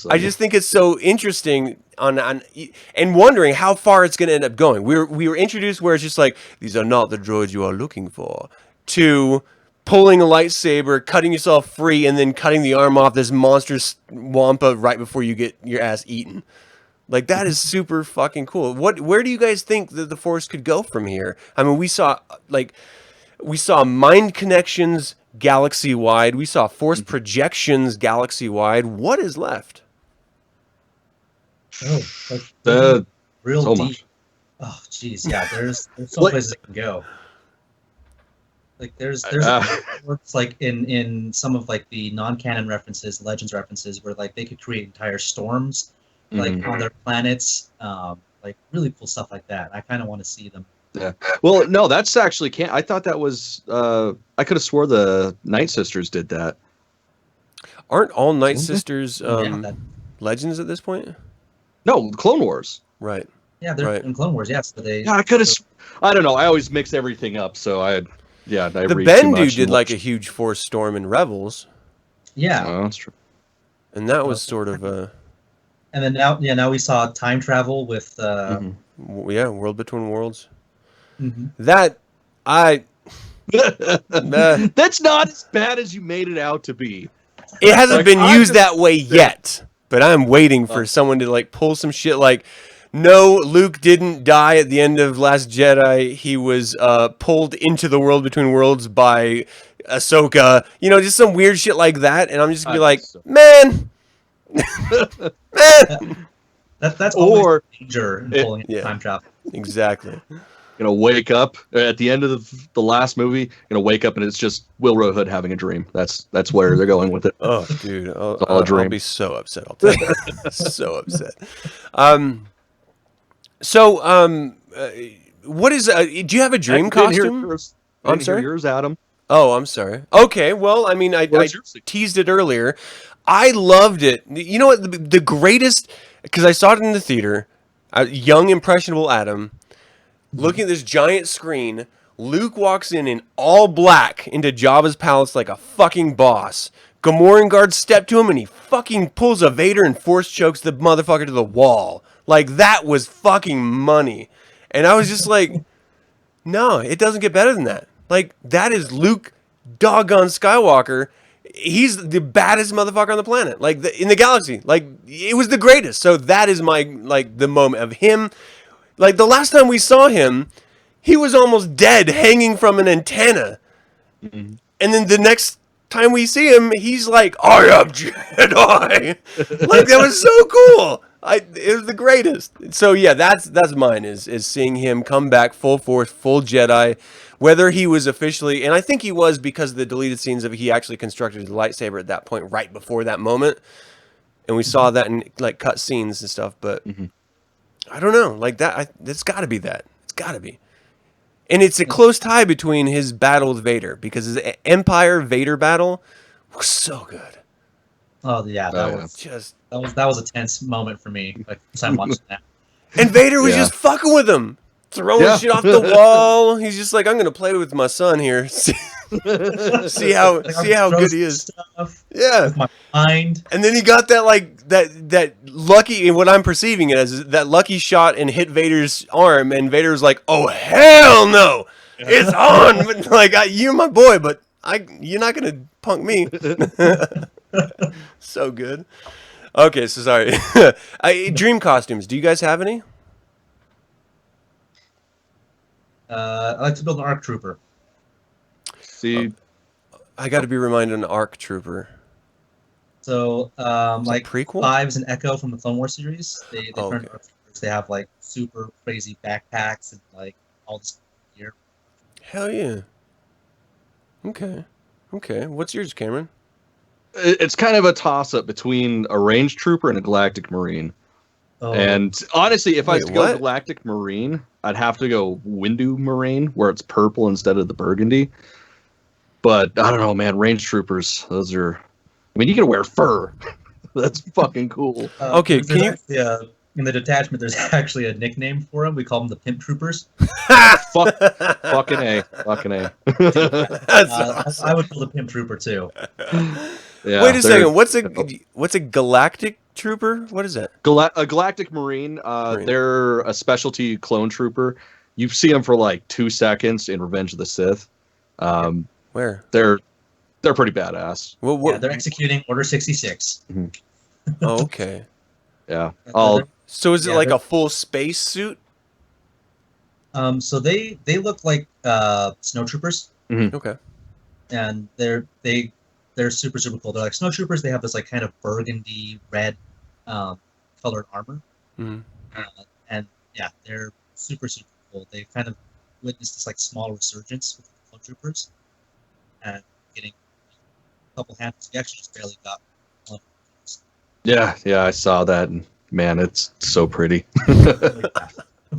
I just think it's so interesting and wondering how far it's going to end up going. We were introduced where it's just like, these are not the droids you are looking for, to pulling a lightsaber, cutting yourself free, and then cutting the arm off this monstrous Wampa right before you get your ass eaten. Like, that is super fucking cool. Where do you guys think that the Force could go from here? I mean, we saw mind connections galaxy-wide. We saw force projections galaxy-wide. What is left? Oh, real so deep. much. Oh, jeez, yeah. There's some places it can go. Like there's works like in some of like the non-canon references, Legends references, where like they could create entire storms like on their planets, like really cool stuff like that. I kind of want to see them. Yeah. Well, no, that's actually can't. I thought that was. I could have swore the Night Sisters did that. Aren't all Night Sisters Yeah, Legends at this point? No, Clone Wars. Right. Yeah, they're in Clone Wars. Yeah, so they. Yeah, I could have. I don't know. I always mix everything up, so I. Yeah, I the read too Bendu much did and like a huge force storm in Rebels. Yeah. Oh, that's true. And that was sort of a. And then now we saw time travel with. World Between Worlds. Mm-hmm. That That's not as bad as you made it out to be. It hasn't been used that way yet, but I'm waiting for someone to like pull some shit like, no, Luke didn't die at the end of Last Jedi. He was pulled into the World Between Worlds by Ahsoka. You know, just some weird shit like that, and I'm just gonna be like, man. That's or danger in pulling time travel. Exactly. Wake up at the end of the last movie. Wake up and it's just Will Hood having a dream. That's where they're going with it. Oh, dude, I'll be so upset. I'll tell you, so upset. What is? Do you have a dream costume? I'm sorry. Yours, Adam. Oh, I'm sorry. Okay, well, I mean, I teased it earlier. I loved it. You know what? The greatest, because I saw it in the theater. Young, impressionable Adam, looking at this giant screen. Luke walks in all black into Jabba's palace like a fucking boss. Gamoran guards step to him and he fucking pulls a Vader and force chokes the motherfucker to the wall. Like, that was fucking money. And I was just like, no, it doesn't get better than that. Like, that is Luke doggone Skywalker. He's the baddest motherfucker on the planet, like in the galaxy. Like, it was the greatest. So that is my, like, the moment of him. Like, the last time we saw him, he was almost dead, hanging from an antenna. Mm-hmm. And then the next time we see him, he's like, I am Jedi. Like, that was so cool. It was the greatest. So yeah, that's mine is seeing him come back full force, full Jedi. Whether he was officially, and I think he was because of the deleted scenes of he actually constructed his lightsaber at that point, right before that moment, and we saw that in like cut scenes and stuff. But I don't know, like that. It's got to be that. It's got to be. And it's a close tie between his battle with Vader, because his Empire Vader battle was so good. Oh yeah, that was a tense moment for me. Like, I'm watching that. And Vader was just fucking with him, throwing shit off the wall. He's just like, I'm gonna play with my son here, see how good he is. Yeah, with my mind. And then he got that lucky, what I'm perceiving it as, that lucky shot and hit Vader's arm, and Vader was like, oh hell no. It's on. But, like you're my boy, but you're not gonna punk me. So good. Okay, so sorry. Dream costumes. Do you guys have any? I like to build an ARC trooper. See, I got to be reminded of an ARC trooper. So, like prequel? Fives and Echo from the Clone Wars series, they Oh, turn okay. ARC troopers. They have like super crazy backpacks and like all this gear. Hell yeah. Okay. Okay. What's yours, Cameron? it's kind of a toss-up between a ranged trooper and a galactic marine. Oh, And honestly, if I was Wait, to go what? galactic marine, I'd have to go Windu marine, where it's purple instead of the burgundy. But I don't know, man. Ranged troopers, those are. I mean, you can wear fur. That's fucking cool. Okay, can you- actually, in the detachment? There's actually a nickname for them. We call them the Pimp Troopers. Fucking A. Fucking A. That's awesome. I would build a Pimp Trooper too. Yeah, Wait a they're- second. What's a galactic trooper? What is that? A galactic marine. Marine. They're a specialty clone trooper. You see them for like 2 seconds in Revenge of the Sith. Where? They're pretty badass. What? Yeah, they're executing Order 66. Oh, okay. Yeah. They're- So is it Yeah, like they're- a full space suit? So they look like snow troopers, Okay. and they're super cool. They're like snow troopers. They have this like kind of burgundy red colored armor, Mhm. and yeah, they're super cool. They kind of witnessed this like small resurgence with the clone troopers, and getting a couple handfuls. We actually just barely got one. Yeah, I saw that, and man, it's so pretty.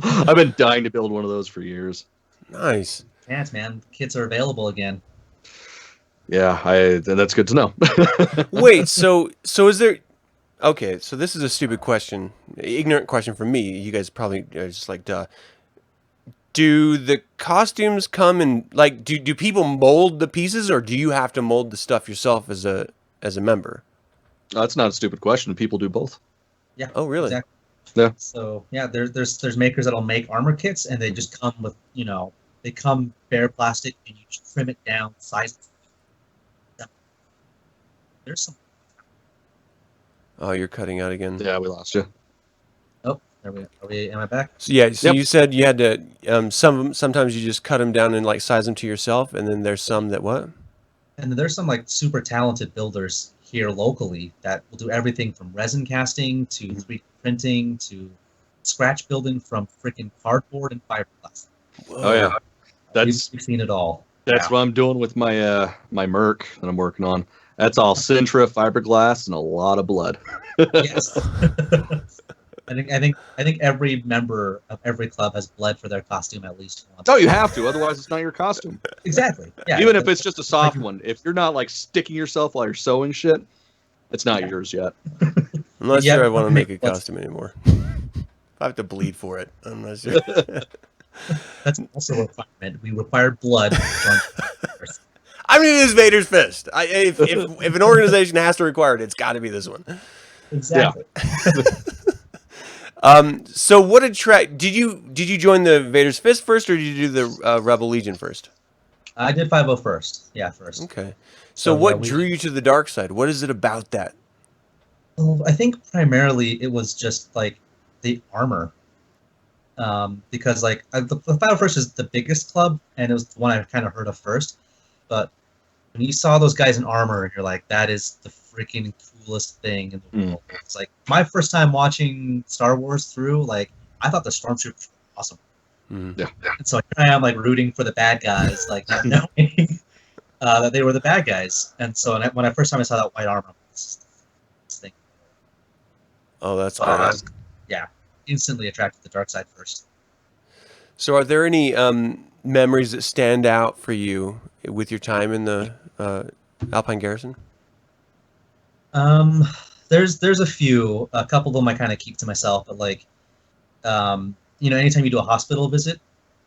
I've been dying to build one of those for years. Nice. Chance, man. Kits are available again. Yeah, that's good to know. Wait, so is there? Okay, so this is a stupid question, ignorant question from me. You guys probably are just like, duh. Do the costumes come in like? Do people mold the pieces, or do you have to mold the stuff yourself as a member? That's not a stupid question. People do both. Yeah. Oh, really? Exactly. Yeah. So yeah, there's makers that'll make armor kits, and they just come with they come bare plastic, and you just trim it down, size it. There's some. Oh, you're cutting out again. Yeah, we lost you. Oh, there we are. Am I back? So yeah, so Yep. you said you had to sometimes you just cut them down and like size them to yourself, and then there's some that what? And there's some like super talented builders here locally that will do everything from resin casting to 3D printing to scratch building from freaking cardboard and fiberglass. Oh yeah, that's We've seen it all. what I'm doing with my my Merc that I'm working on. That's all Sintra fiberglass and a lot of blood. Yes. I think every member of every club has bled for their costume at least once. Oh, you have to, otherwise it's not your costume. Exactly. Yeah. Even if it's just a soft one. If you're not like sticking yourself while you're sewing shit, it's not yours yet. I'm not Yeah, sure I want to make a let's- costume anymore. I have to bleed for it. I'm not sure. That's also a requirement. We require blood. to join. I mean, it is Vader's fist. If an organization has to require it, it's got to be this one. Exactly. So what did you join the Vader's Fist first, or did you do the Rebel Legion first? I did 50 first. Yeah, first. Okay. So So, what yeah, we- drew you to the dark side? What is it about that? Well, I think primarily it was just like the armor. Because like the 50 first is the biggest club, and it was the one I kind of heard of first. But when you saw those guys in armor, and you're like, that is the freaking coolest thing in the world. It's like my first time watching Star Wars through, like I thought the stormtroopers were awesome. Mhm. And so here I am like rooting for the bad guys, like not knowing that they were the bad guys. And so when I first time I saw that white armor, this thing, Oh, that's so cool. I was, instantly attracted to the dark side first. So are there any memories that stand out for you with your time in the Alpine Garrison? There's a few. A couple of them I kind of keep to myself, but like, anytime you do a hospital visit,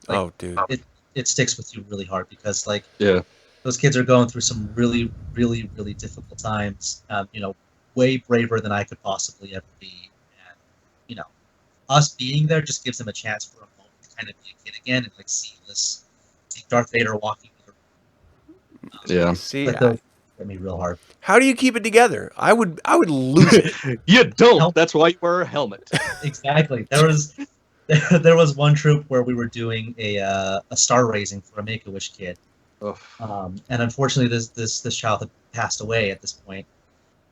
like, Oh, dude. it sticks with you really hard because like Yeah. those kids are going through some really, really, really difficult times. Way braver than I could possibly ever be, and us being there just gives them a chance for a moment to kind of be a kid again and like see this Darth Vader walking. Yeah. See, But those hit me real hard. how do you keep it together? I would lose it. You don't. Help. That's why you wear a helmet. Exactly. There was one troop where we were doing a star raising for a Make-A-Wish kid, Ugh. and unfortunately this child had passed away at this point.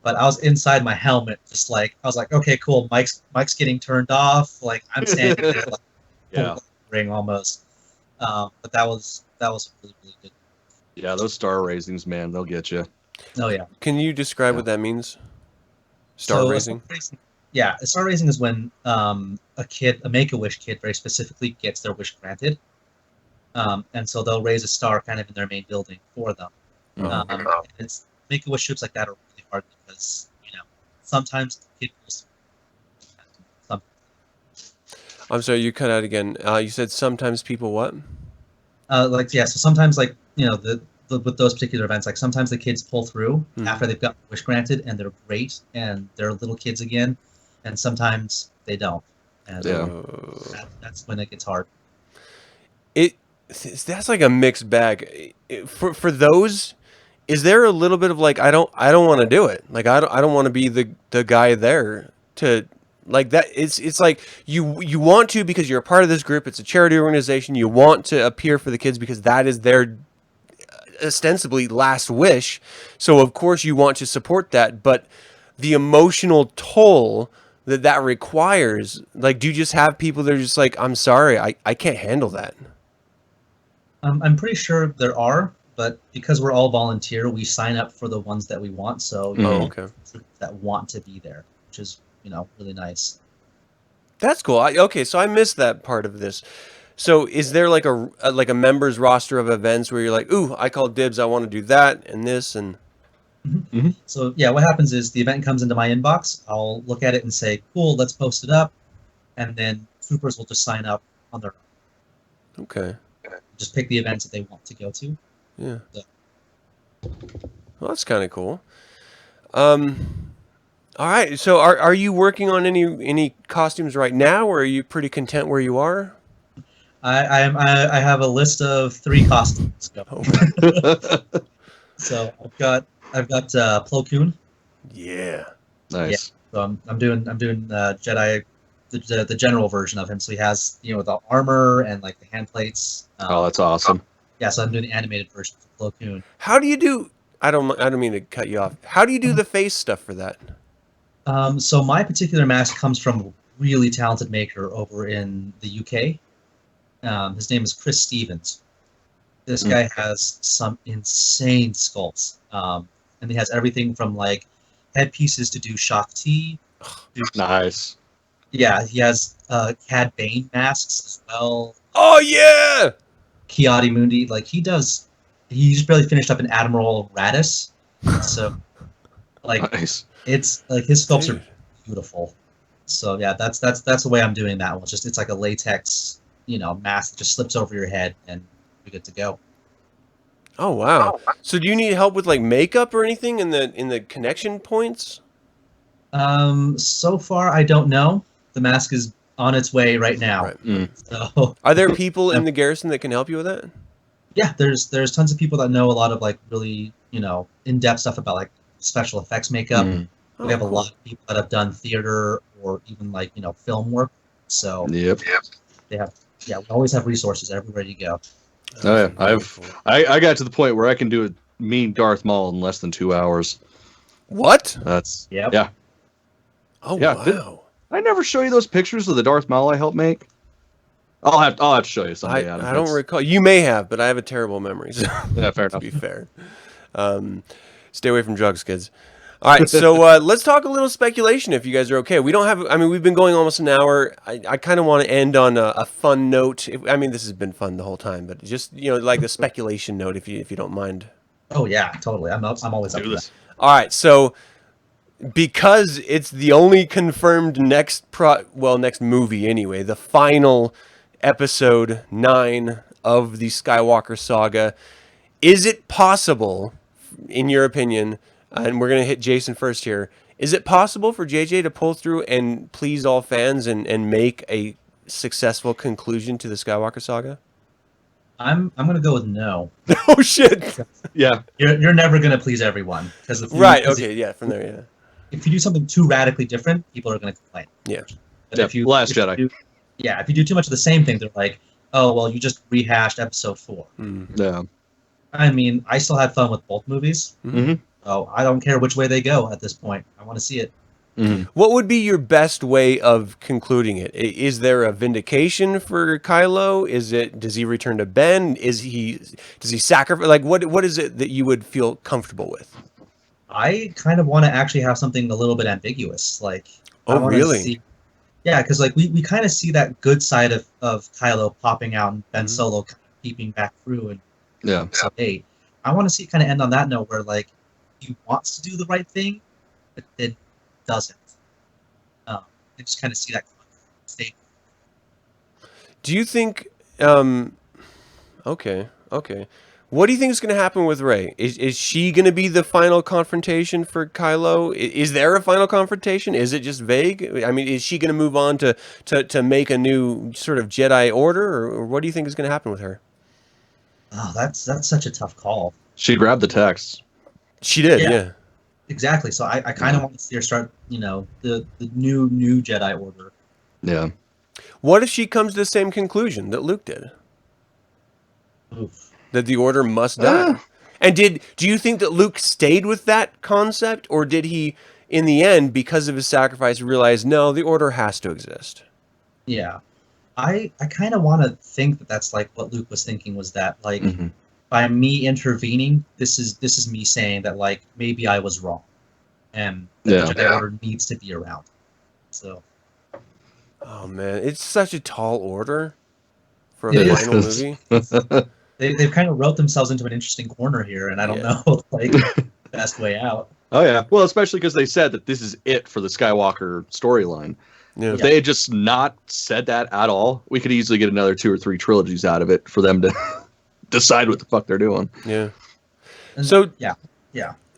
But I was inside my helmet, just like I was like, okay, cool. Mike's getting turned off. Like I'm standing there, like Yeah. ring almost. But that was really really good. Yeah, those star raisings, man, they'll get you. Oh yeah. Can you describe what that means? Star raising? Yeah, a star raising is when a Make-A-Wish kid, very specifically gets their wish granted, and so they'll raise a star kind of in their main building for them. And it's Make-A-Wish troops like that are really hard because sometimes the kid will. I'm sorry, you cut out again. You said sometimes people what? So sometimes with those particular events, like sometimes the kids pull through after they've got wish granted and they're great and they're little kids again, and sometimes they don't. And that's when it gets hard. That's like a mixed bag. For those, is there a little bit of like I don't want to do it. Like I don't want to be the guy there to like that. It's like you want to because you're a part of this group. It's a charity organization. You want to appear for the kids because that is their ostensibly last wish, so of course you want to support that, but the emotional toll that requires, like, do you just have people that are just like, I'm sorry, I can't handle that? I'm pretty sure there are, but because we're all volunteer, we sign up for the ones that we want, so okay, that want to be there, which is really nice. That's cool. Okay, so I missed that part of this. So is there like a members roster of events where you're like, ooh, I call dibs, I want to do that and this and... So yeah, what happens is the event comes into my inbox, I'll look at it and say, cool, let's post it up, and then troopers will just sign up on their own. Okay. Just pick the events that they want to go to. Yeah. So. Well, that's kind of cool. All right, so are you working on any costumes right now, or are you pretty content where you are? I have a list of 3 costumes going. Oh. So I've got Plo Koon. Yeah. Nice. Yeah, so I'm doing Jedi, the general version of him. So he has the armor and like the hand plates. Oh, that's awesome. Yeah, so I'm doing the animated version of Plo Koon. How do you do? I don't mean to cut you off. How do you do the face stuff for that? So my particular mask comes from a really talented maker over in the UK. His name is Chris Stevens. This guy has some insane sculpts, and he has everything from like headpieces to do Shock T. Nice. Yeah, he has Cad Bane masks as well. Oh yeah, Kiadi Mundi, like he just barely finished up an Admiral Radis, so like Nice. it's like his sculpts Dude. are beautiful. So yeah, that's the way I'm doing that one. It's like a latex mask that just slips over your head and you're good to go. Oh wow. So do you need help with like makeup or anything in the connection points? So far I don't know. The mask is on its way right now. Right. So Are there people in the garrison that can help you with that? yeah, there's tons of people that know a lot of like really in-depth stuff about like special effects makeup. Oh, We have a cool. lot of people that have done theater or even like film work. So Yep. they have we always have resources everywhere you go. Oh yeah, Very cool. I got to the point where I can do a mean Darth Maul in less than 2 hours. What? That's Yep. yeah. Oh Yeah, wow. I never show you those pictures of the Darth Maul I helped make. I'll have to show you someday. Adam. I don't It's- recall. You may have, but I have a terrible memory. So Yeah, fair to enough. be fair, stay away from drugs, kids. All right, so let's talk a little speculation, if you guys are okay. We don't have. I mean, we've been going almost an hour. I kind of want to end on a fun note. I mean, this has been fun the whole time, but just like the speculation note, if you don't mind. Oh yeah, totally. I'm always up Do for this. that. All right, so because it's the only confirmed next movie anyway, the final episode 9 of the Skywalker saga, is it possible, in your opinion, and we're going to hit Jason first here, is it possible for JJ to pull through and please all fans and make a successful conclusion to the Skywalker saga? I'm gonna go with no. Oh shit! Yeah. You're never gonna please everyone because Right? Okay. Yeah. From there. Yeah. if you do something too radically different, people are gonna complain. Yeah. But Yeah, if you Last if you Jedi. do- if you do too much of the same thing, they're like, oh well, you just rehashed episode 4. Yeah. I mean, I still had fun with both movies. Mm-hmm. So I don't care which way they go at this point. I want to see it. Mm-hmm. What would be your best way of concluding it? Is there a vindication for Kylo? Does he return to Ben? Does he sacrifice? Like, what is it that you would feel comfortable with? I kind of want to actually have something a little bit ambiguous. Like, I Oh, wanna really? See, yeah, because like we kind of see that good side of Kylo popping out and Ben Mhm. Solo kind of peeping back through in Yeah. episode 8. I want to see it kind of end on that note where like he wants to do the right thing, but it doesn't. I just kind of see that state. Do you think? Okay. What do you think is going to happen with Rey? Is she going to be the final confrontation for Kylo? Is there a final confrontation? Is it just vague? I mean, is she going to move on to make a new sort of Jedi Order, or what do you think is going to happen with her? Oh, that's such a tough call. She grabbed the text. She did, Yeah. yeah. Exactly. So I kind of want to see her start, the new Jedi Order. Yeah. What if she comes to the same conclusion that Luke did? Oof. That the Order must die? And do you think that Luke stayed with that concept, or did he, in the end, because of his sacrifice, realize, no, the Order has to exist? Yeah. I kind of want to think that that's like what Luke was thinking, was that like Mm-hmm. by me intervening, this is me saying that like maybe I was wrong, and that the Jedi Order needs to be around. So Oh, man, it's such a tall order for a It final is. movie. they've kind of wrote themselves into an interesting corner here, and I don't know like the best way out. Oh yeah. Well, especially because they said that this is it for the Skywalker storyline. Yeah. If they had just not said that at all, we could easily get another 2 or 3 trilogies out of it for them to decide what the fuck they're doing. Yeah. And So yeah.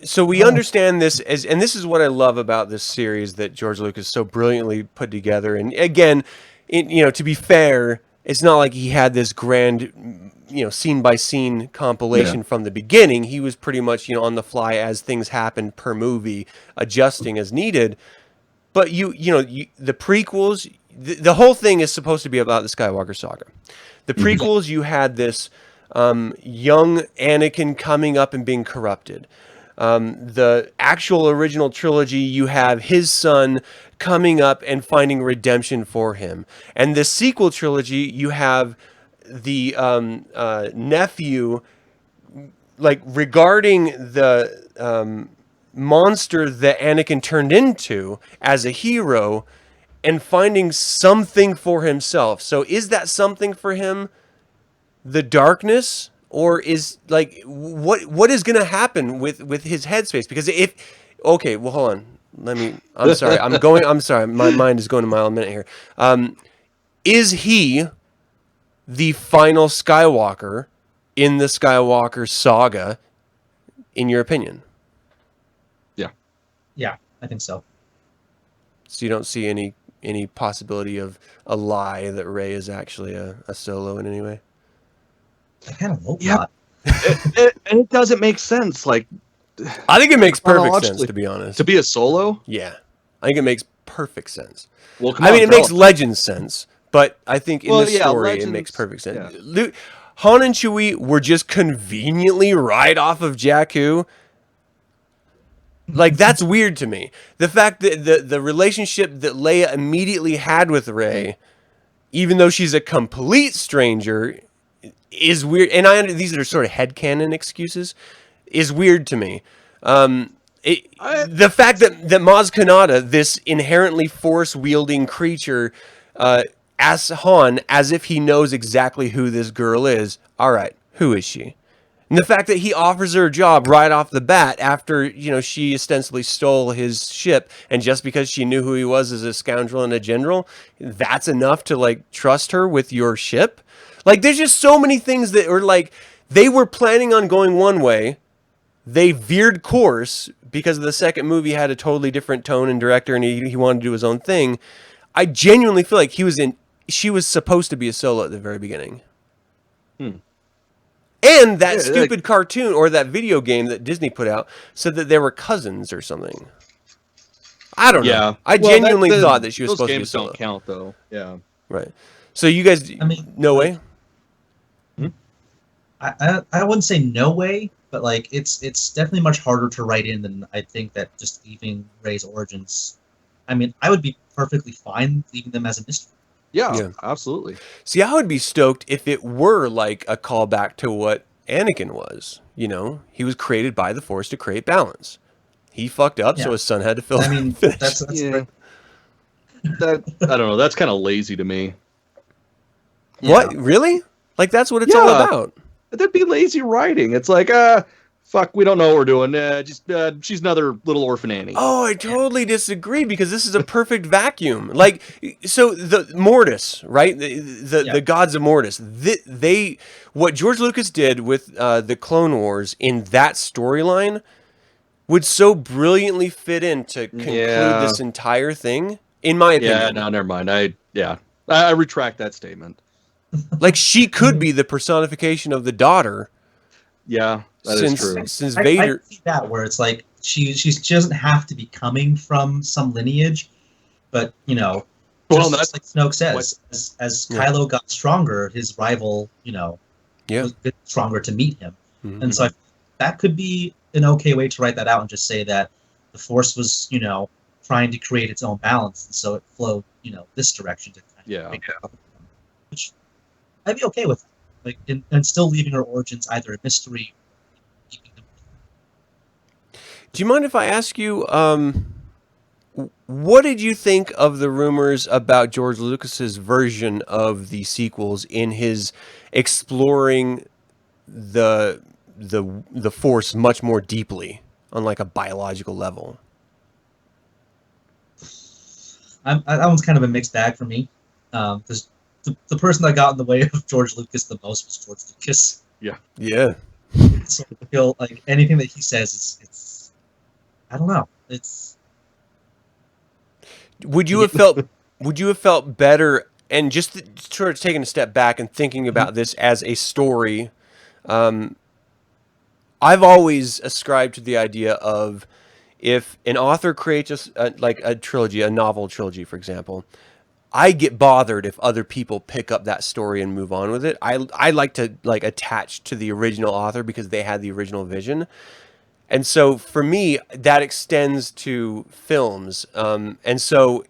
So we understand this and this is what I love about this series that George Lucas so brilliantly put together. And again, to be fair, it's not like he had this grand, scene by scene compilation from the beginning. He was pretty much, on the fly as things happened per movie, adjusting as needed. But the prequels, the whole thing is supposed to be about the Skywalker saga. The prequels, you had this young Anakin coming up and being corrupted. The actual original trilogy, you have his son coming up and finding redemption for him. And the sequel trilogy, you have the nephew, like, regarding the monster that Anakin turned into as a hero and finding something for himself. So is that something for him the darkness? Or is, like, what is going to happen with his headspace? Because okay, well, hold on. I'm sorry. My mind is going a mile a minute here. Is he the final Skywalker in the Skywalker saga, in your opinion? Yeah, I think so. So you don't see any possibility of a lie that Rey is actually a Solo in any way? I kind of hope Yeah. not. And it doesn't make sense. Like, I think it makes perfect sense, chronologically, to be honest. to be a Solo. Yeah, I think it makes perfect sense. Well, I mean, it makes Legends sense, but I think in Well, the yeah, story it Legends- makes perfect sense. yeah. Han and Chewie were just conveniently right off of Jakku. Like, that's weird to me. The fact that the relationship that Leia immediately had with Rey, even though she's a complete stranger, is weird. And these are sort of headcanon excuses, is weird to me. The fact that Maz Kanata, this inherently force-wielding creature, asks Han as if he knows exactly who this girl is. All right, who is she? And the fact that he offers her a job right off the bat after, she ostensibly stole his ship, and just because she knew who he was as a scoundrel and a general, that's enough to, like, trust her with your ship? Like, there's just so many things that are, like, they were planning on going one way, they veered course because the second movie had a totally different tone and director, and he wanted to do his own thing. I genuinely feel like she was supposed to be a Solo at the very beginning. And that Yeah, stupid cartoon or that video game that Disney put out said that they were cousins or something. I don't know. I genuinely thought that she was those supposed to be games solo. don't count though. Yeah. Right. So you guys, I mean, no like, way. I wouldn't say no way, but like it's definitely much harder to write in than I think that just leaving Rey's origins. I mean, I would be perfectly fine leaving them as a mystery. Yeah, absolutely. See, I would be stoked if it were like a callback to what Anakin was. You know, he was created by the Force to create balance. He fucked up, so Yeah. his son had to fill. I mean, finish. that's Yeah. That I don't know. That's kind of lazy to me. What really? Like that's what it's Yeah. all about. That'd be lazy writing. It's like, fuck, we don't know what we're doing. She's another little orphan Annie. Oh, I totally disagree because this is a perfect vacuum. Like, so the Mortis, right? The gods of Mortis. What George Lucas did with the Clone Wars in that storyline would so brilliantly fit in to conclude this entire thing. In my opinion. Yeah, no, never mind. I retract that statement. Like she could be the personification of the daughter. Yeah, that is true. Since I Vader, see that where it's like she doesn't have to be coming from some lineage, but you know, just like Snoke says, as Kylo got stronger, his rival, you know, was a bit stronger to meet him, and so that could be an okay way to write that out and just say that the Force was, you know, trying to create its own balance, and so it flowed, you know, this direction to kind of make it up. Which I'd be okay with, like, and still leaving her origins either a mystery. Do you mind if I ask you, what did you think of the rumors about George Lucas's version of the sequels in his exploring the Force much more deeply on like a biological level? That one's kind of a mixed bag for me, because the person that got in the way of George Lucas the most was George Lucas. Yeah. So I feel like anything that he says, it's I don't know. It's. Would you have felt better? And just sort of taking a step back and thinking about this as a story, I've always ascribed to the idea of if an author creates like a trilogy, a novel trilogy, for example, I get bothered if other people pick up that story and move on with it. I like to like attach to the original author because they had the original vision. And so for me, that extends to films. And so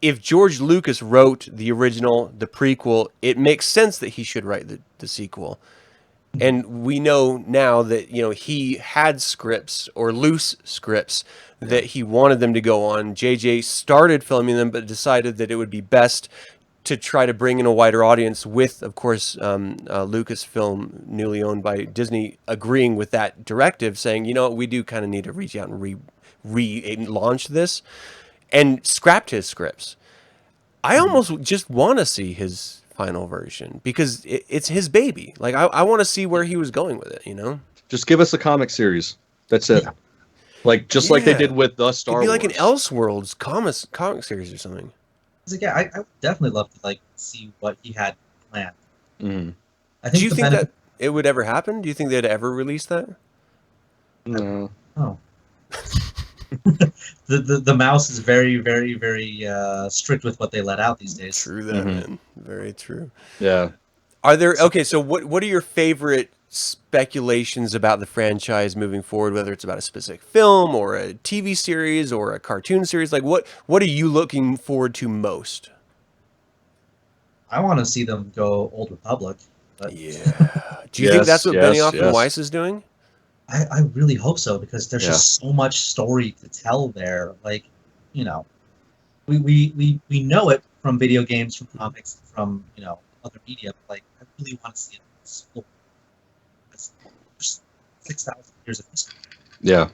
if George Lucas wrote the original, the prequel, it makes sense that he should write the sequel. And we know now that, you know, he had scripts or loose scripts that he wanted them to go on. JJ started filming them, but decided that it would be best to try to bring in a wider audience with, of course, Lucasfilm, newly owned by Disney, agreeing with that directive, saying, you know what, we do kind of need to reach out and relaunch this, and scrapped his scripts. I almost just want to see his final version because it's his baby. Like I want to see where he was going with it, you know? Just give us a comic series. That's it. Yeah. Like like they did with the Star Wars. It'd be like an Elseworlds comic series or something. Yeah, I would definitely love to like see what he had planned. Mm. Do you think that it would ever happen? Do you think they'd ever release that? No. Oh. the mouse is very, very, very strict with what they let out these days. True that, man. Very true. Yeah. Are there so what are your favorite speculations about the franchise moving forward, whether it's about a specific film or a TV series or a cartoon series? Like what are you looking forward to most? I want to see them go Old Republic. But... Yeah. Do you think that's what Benioff and Weiss is doing? I really hope so, because there's just so much story to tell there. Like, you know, we know it from video games, from comics, from, you know, other media. But like, I really want to see it explore. There's 6,000 years of history. Yeah,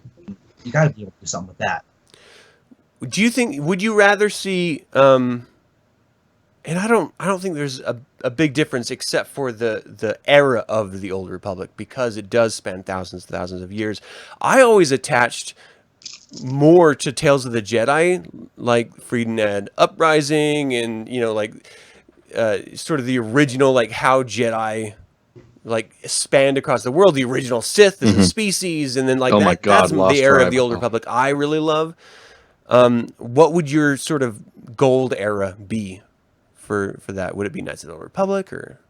you got to be able to do something with that. Do you think? Would you rather see? And I don't think there's a big difference except for the era of the Old Republic, because it does span thousands and thousands of years. I always attached more to Tales of the Jedi, like Friedenad Uprising, and you know, like sort of the original, like how Jedi like spanned across the world. The original Sith as a species, and then like Oh my God, that's Lost the era Tribe. of the Old Republic I really love. What would your sort of gold era be for that? Would it be Knights of the Old Republic or?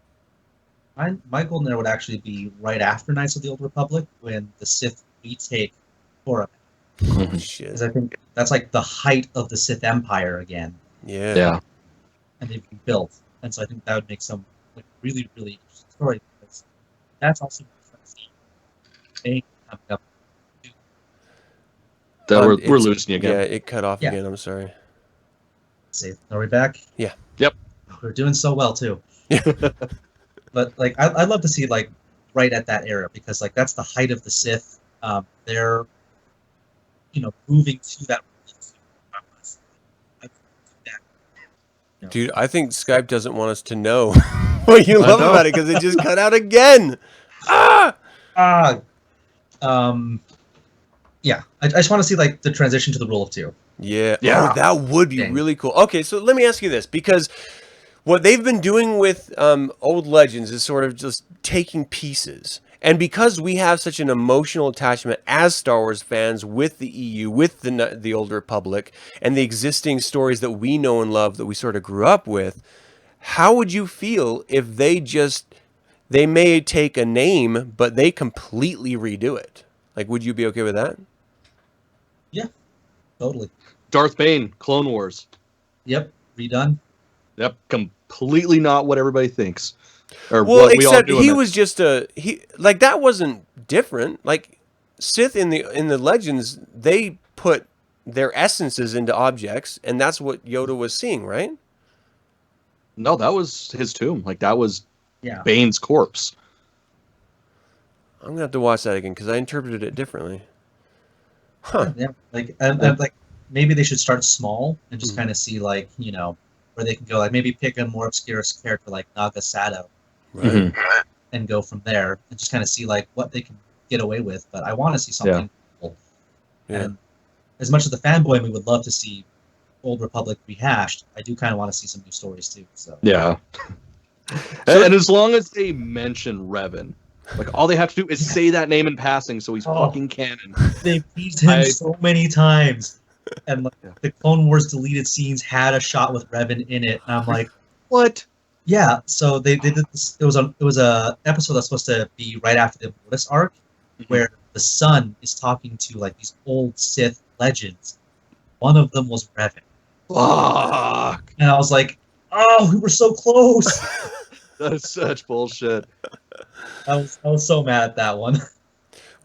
My golden era would actually be right after Knights of the Old Republic, when the Sith retake Torah. Oh, shit. Because I think that's like the height of the Sith Empire again, Yeah. and they've been built. And so I think that would make some like really, really interesting story, because that's also coming up. We're losing you again. Yeah, it cut off Yeah. again. I'm sorry. See, are we back? Yeah. Yep. We're doing so well too. Yeah. But like, I'd love to see like right at that era, because like that's the height of the Sith. They're, moving to that. Dude, I think Skype doesn't want us to know what you love about it, because it just cut out again. Yeah. I just want to see like the transition to the rule of two. Yeah. Yeah. Oh, that would be really cool. Okay, so let me ask you this, because what they've been doing with old Legends is sort of just taking pieces. And because we have such an emotional attachment as Star Wars fans with the EU, with the Old Republic, and the existing stories that we know and love that we sort of grew up with, how would you feel if they may take a name, but they completely redo it? Like, would you be okay with that? Yeah, totally. Darth Bane, Clone Wars. Yep, redone. Yep, completely not what everybody thinks. Or Well, what we all except do he was just like that wasn't different. Like Sith in the Legends, they put their essences into objects, and that's what Yoda was seeing, right? No, that was his tomb. Like that was Yeah. Bane's corpse. I'm gonna have to watch that again because I interpreted it differently. Huh. Yeah. Like, and like maybe they should start small and just kind of see like, where they can go. Like maybe pick a more obscure character like Naga Sato, Right. and go from there, and just kind of see like what they can get away with. But I want to see something cool. Yeah. And as much as the fanboy we would love to see Old Republic rehashed, I do kind of want to see some new stories too. So Yeah. And as long as they mention Revan, like all they have to do is say that name in passing, so he's fucking canon. They teased him so many times, and like, the Clone Wars deleted scenes had a shot with Revan in it, and I'm like, what? Yeah. So they did this. It was a episode that's supposed to be right after the Mortis arc, where the son is talking to like these old Sith legends. One of them was Revan. Fuck. And I was like, oh, we were so close. That is such bullshit. I was so mad at that one.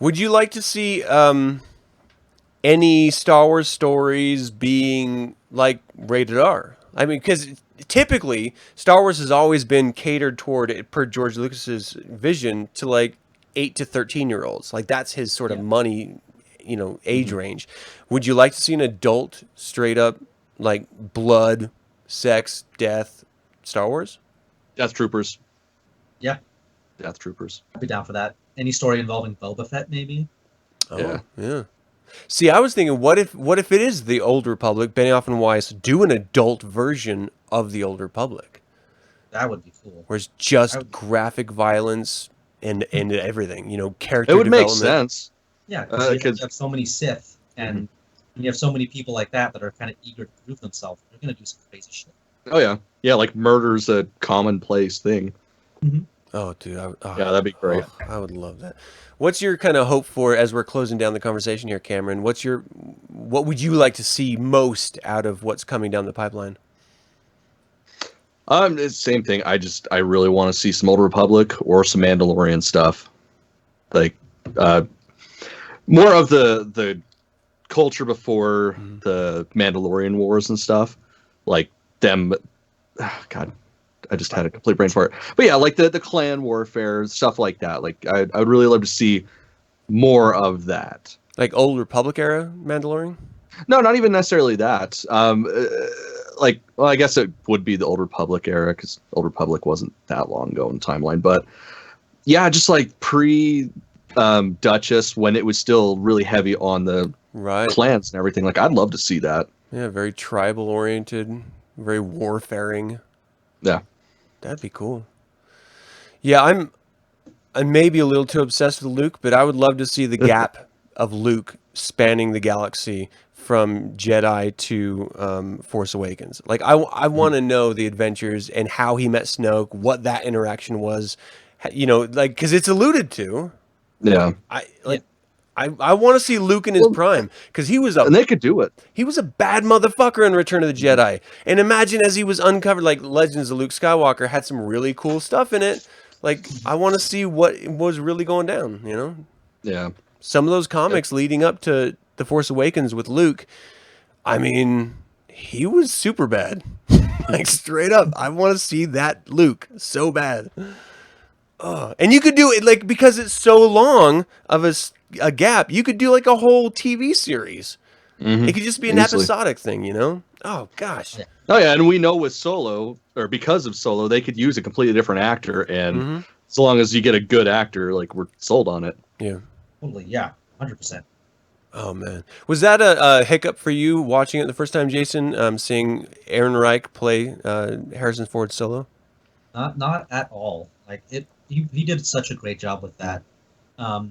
Would you like to see any Star Wars stories being like rated R? I mean, because typically Star Wars has always been catered toward, per George Lucas's vision, to like 8 to 13-year-olds. Like that's his sort of money, age range. Would you like to see an adult, straight up, like blood, sex, death Star Wars? Death Troopers. Yeah. Death Troopers. I'd be down for that. Any story involving Boba Fett, maybe? Yeah. See, I was thinking, what if it is the Old Republic, Benioff and Weiss do an adult version of the Old Republic? That would be cool. Where it's just graphic violence and everything, character It would make development. sense. Yeah, because you have so many Sith, and when you have so many people like that are kind of eager to prove themselves, they're going to do some crazy shit. Oh yeah, yeah. Like murder's a commonplace thing. Oh, dude. Yeah, that'd be great. I would love that. What's your kind of hope for, as we're closing down the conversation here, Cameron? What would you like to see most out of what's coming down the pipeline? It's the same thing. I really want to see some Old Republic or some Mandalorian stuff. Like, more of the culture before the Mandalorian Wars and stuff. Like them. Oh, God, I just had a complete brain fart. But yeah, like the clan warfare, stuff like that. Like I would really love to see more of that. Like Old Republic era Mandalorian? No, not even necessarily that. Well, I guess it would be the Old Republic era, because Old Republic wasn't that long ago in the timeline. But yeah, just like Duchess, when it was still really heavy on the clans and everything. Like I'd love to see that. Yeah, very tribal oriented, very warfaring. Yeah. That'd be cool. Yeah, I'm maybe a little too obsessed with Luke, but I would love to see the gap of Luke spanning the galaxy from Jedi to Force Awakens. Like I want to know the adventures and how he met Snoke, what that interaction was, you know, like because it's alluded to. Yeah. I want to see Luke in his prime because And they could do it. he was a bad motherfucker in Return of the Jedi. And imagine as he was uncovered, like Legends of Luke Skywalker had some really cool stuff in it. Like I want to see what was really going down. You know, Yeah. some of those comics leading up to The Force Awakens with Luke. I mean, he was super bad. Like straight up, I want to see that Luke so bad. And you could do it like because it's so long of a gap. You could do like a whole TV series. Mm-hmm. It could just be an episodic thing, you know? Oh gosh. Oh yeah, and we know with Solo, or because of Solo, they could use a completely different actor, and as long as you get a good actor, like we're sold on it. Yeah. Totally, yeah, 100%. Oh man, was that a hiccup for you watching it the first time, Jason? Seeing Aaron Reich play Harrison Ford Solo? Not at all. Like he did such a great job with that. I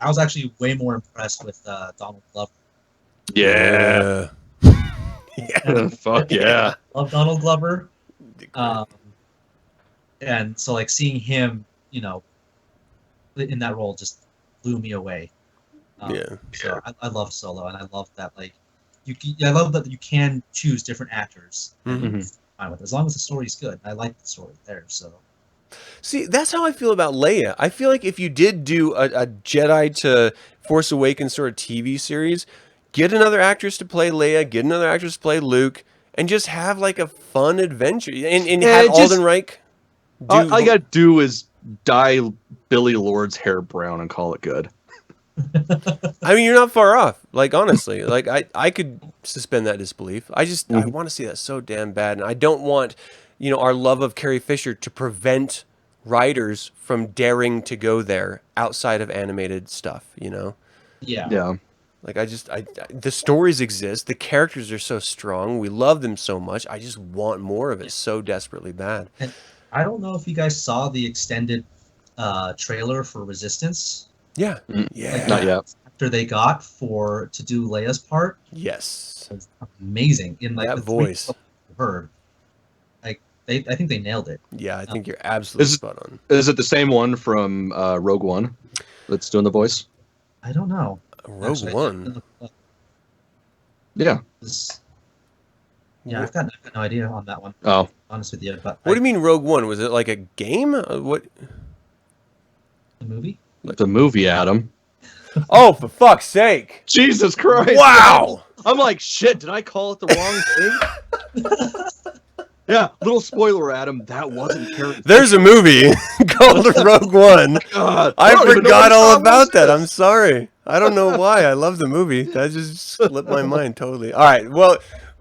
was actually way more impressed with Donald Glover. Yeah. Fuck yeah. Love Donald Glover. And so like seeing him, you know, in that role just blew me away. So I love Solo, and I love that like I love that you can choose different actors. Mm-hmm. Fine with it, as long as the story's good. I like the story there. So see, that's how I feel about Leia. I feel like if you did do a Jedi to Force Awakens sort of TV series, get another actress to play Leia, get another actress to play Luke, and just have like a fun adventure. And have Alden Reich. All you gotta do is dye Billy Lord's hair brown and call it good. I mean, you're not far off. Like honestly, like I could suspend that disbelief. I want to see that so damn bad, and I don't want, you know, our love of Carrie Fisher to prevent writers from daring to go there outside of animated stuff. You know? yeah. Like the stories exist. The characters are so strong. We love them so much. I just want more of it so desperately bad. And I don't know if you guys saw the extended trailer for Resistance. Yeah. Yeah. Not yet. After they got to do Leia's part. Yes. It was amazing in like that the voice. Heard. Like I think they nailed it. Yeah, I think you're absolutely spot on. Is it the same one from Rogue One that's doing the voice? I don't know. Rogue One. Yeah. Yeah, I've got no idea on that one. Oh, Honest with you, but what do you mean Rogue One? Was it like a game? What? The movie? the movie, Adam. Oh, for fuck's sake! Jesus Christ! Wow! I'm like, shit. Did I call it the wrong thing? Yeah. Little spoiler, Adam. That wasn't Carrie. There's a movie called Rogue One. God, I don't even know forgot what all Star Wars about that. is. I'm sorry. I don't know why. I love the movie. That just slipped my mind totally. All right. Well,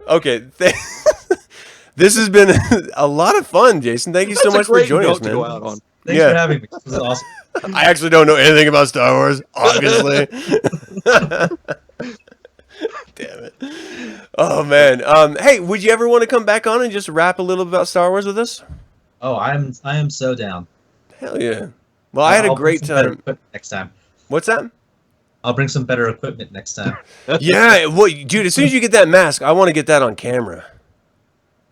okay. This has been a lot of fun, Jason. Thank you so much for joining us, man. Go out on. Thanks for having me. This was awesome. I actually don't know anything about Star Wars, obviously. Damn it. Oh, man. Hey, would you ever want to come back on and just rap a little about Star Wars with us? Oh, I am so down. Hell yeah. Well, I had a great time. Next time. What's that? I'll bring some better equipment next time. Yeah, well, dude, as soon as you get that mask, I want to get that on camera.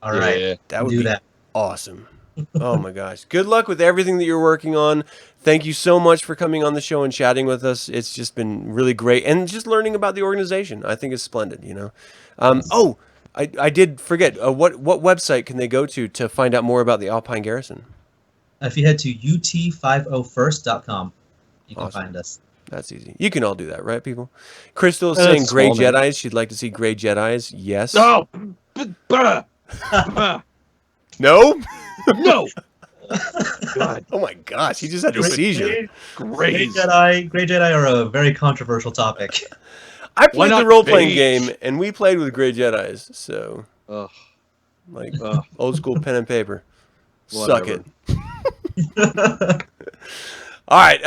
All right. Yeah. That would do be that. awesome. Oh my gosh. Good luck with everything that you're working on. Thank you so much for coming on the show and chatting with us. It's just been really great. And just learning about the organization, I think is splendid, you know. I did forget. What website can they go to find out more about the Alpine Garrison? If you head to ut501st.com, you can Awesome. find us. That's easy. You can all do that, right, people? Crystal is That's saying Grey small, man. Jedis. She'd like to see Grey Jedis. Yes. No. No? No. God. Oh my gosh, he just had a seizure. Grey Great. Jedi are a very controversial topic. I Why played the not role-playing beige? game, and we played with Grey Jedis, so Ugh. like Ugh. old school pen and paper. Suck Whatever. it. All right.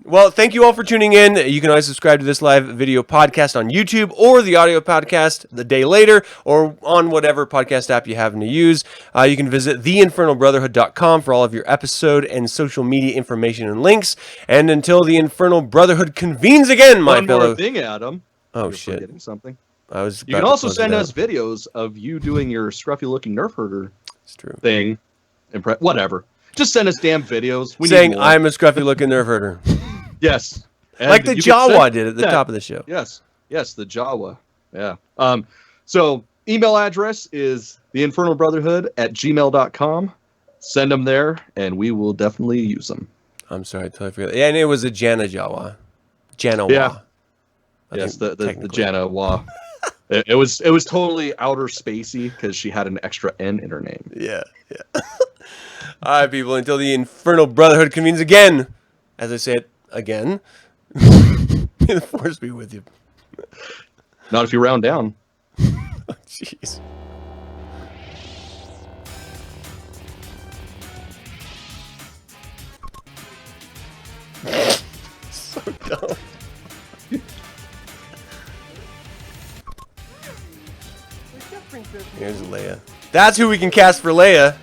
Well, thank you all for tuning in. You can always subscribe to this live video podcast on YouTube or the audio podcast the day later or on whatever podcast app you happen to use. You can visit theinfernalbrotherhood.com for all of your episode and social media information and links. And until the Infernal Brotherhood convenes again, my fellow... One more thing, Adam. Oh, You're shit. forgetting something. You can also send us videos of you doing your Scruffy Looking Nerf Herder thing. Whatever. Just send us damn videos. Saying I'm a Scruffy Looking Nerf Herder. Yes. And like the Jawa did at the top of the show. Yes. Yes, the Jawa. Yeah. So email address is theinfernalbrotherhood@gmail.com. Send them there, and we will definitely use them. I'm sorry, I totally forgot. Yeah, and it was a Jana Jawa. Jana Wa. Yeah. Yes, the Jana Wa. It was totally outer spacey because she had an extra N in her name. Yeah, yeah. All right, people. Until the Infernal Brotherhood convenes again, as I said again, may the force be with you. Not if you round down. Jeez. So dumb. Here's Leia. That's who we can cast for Leia.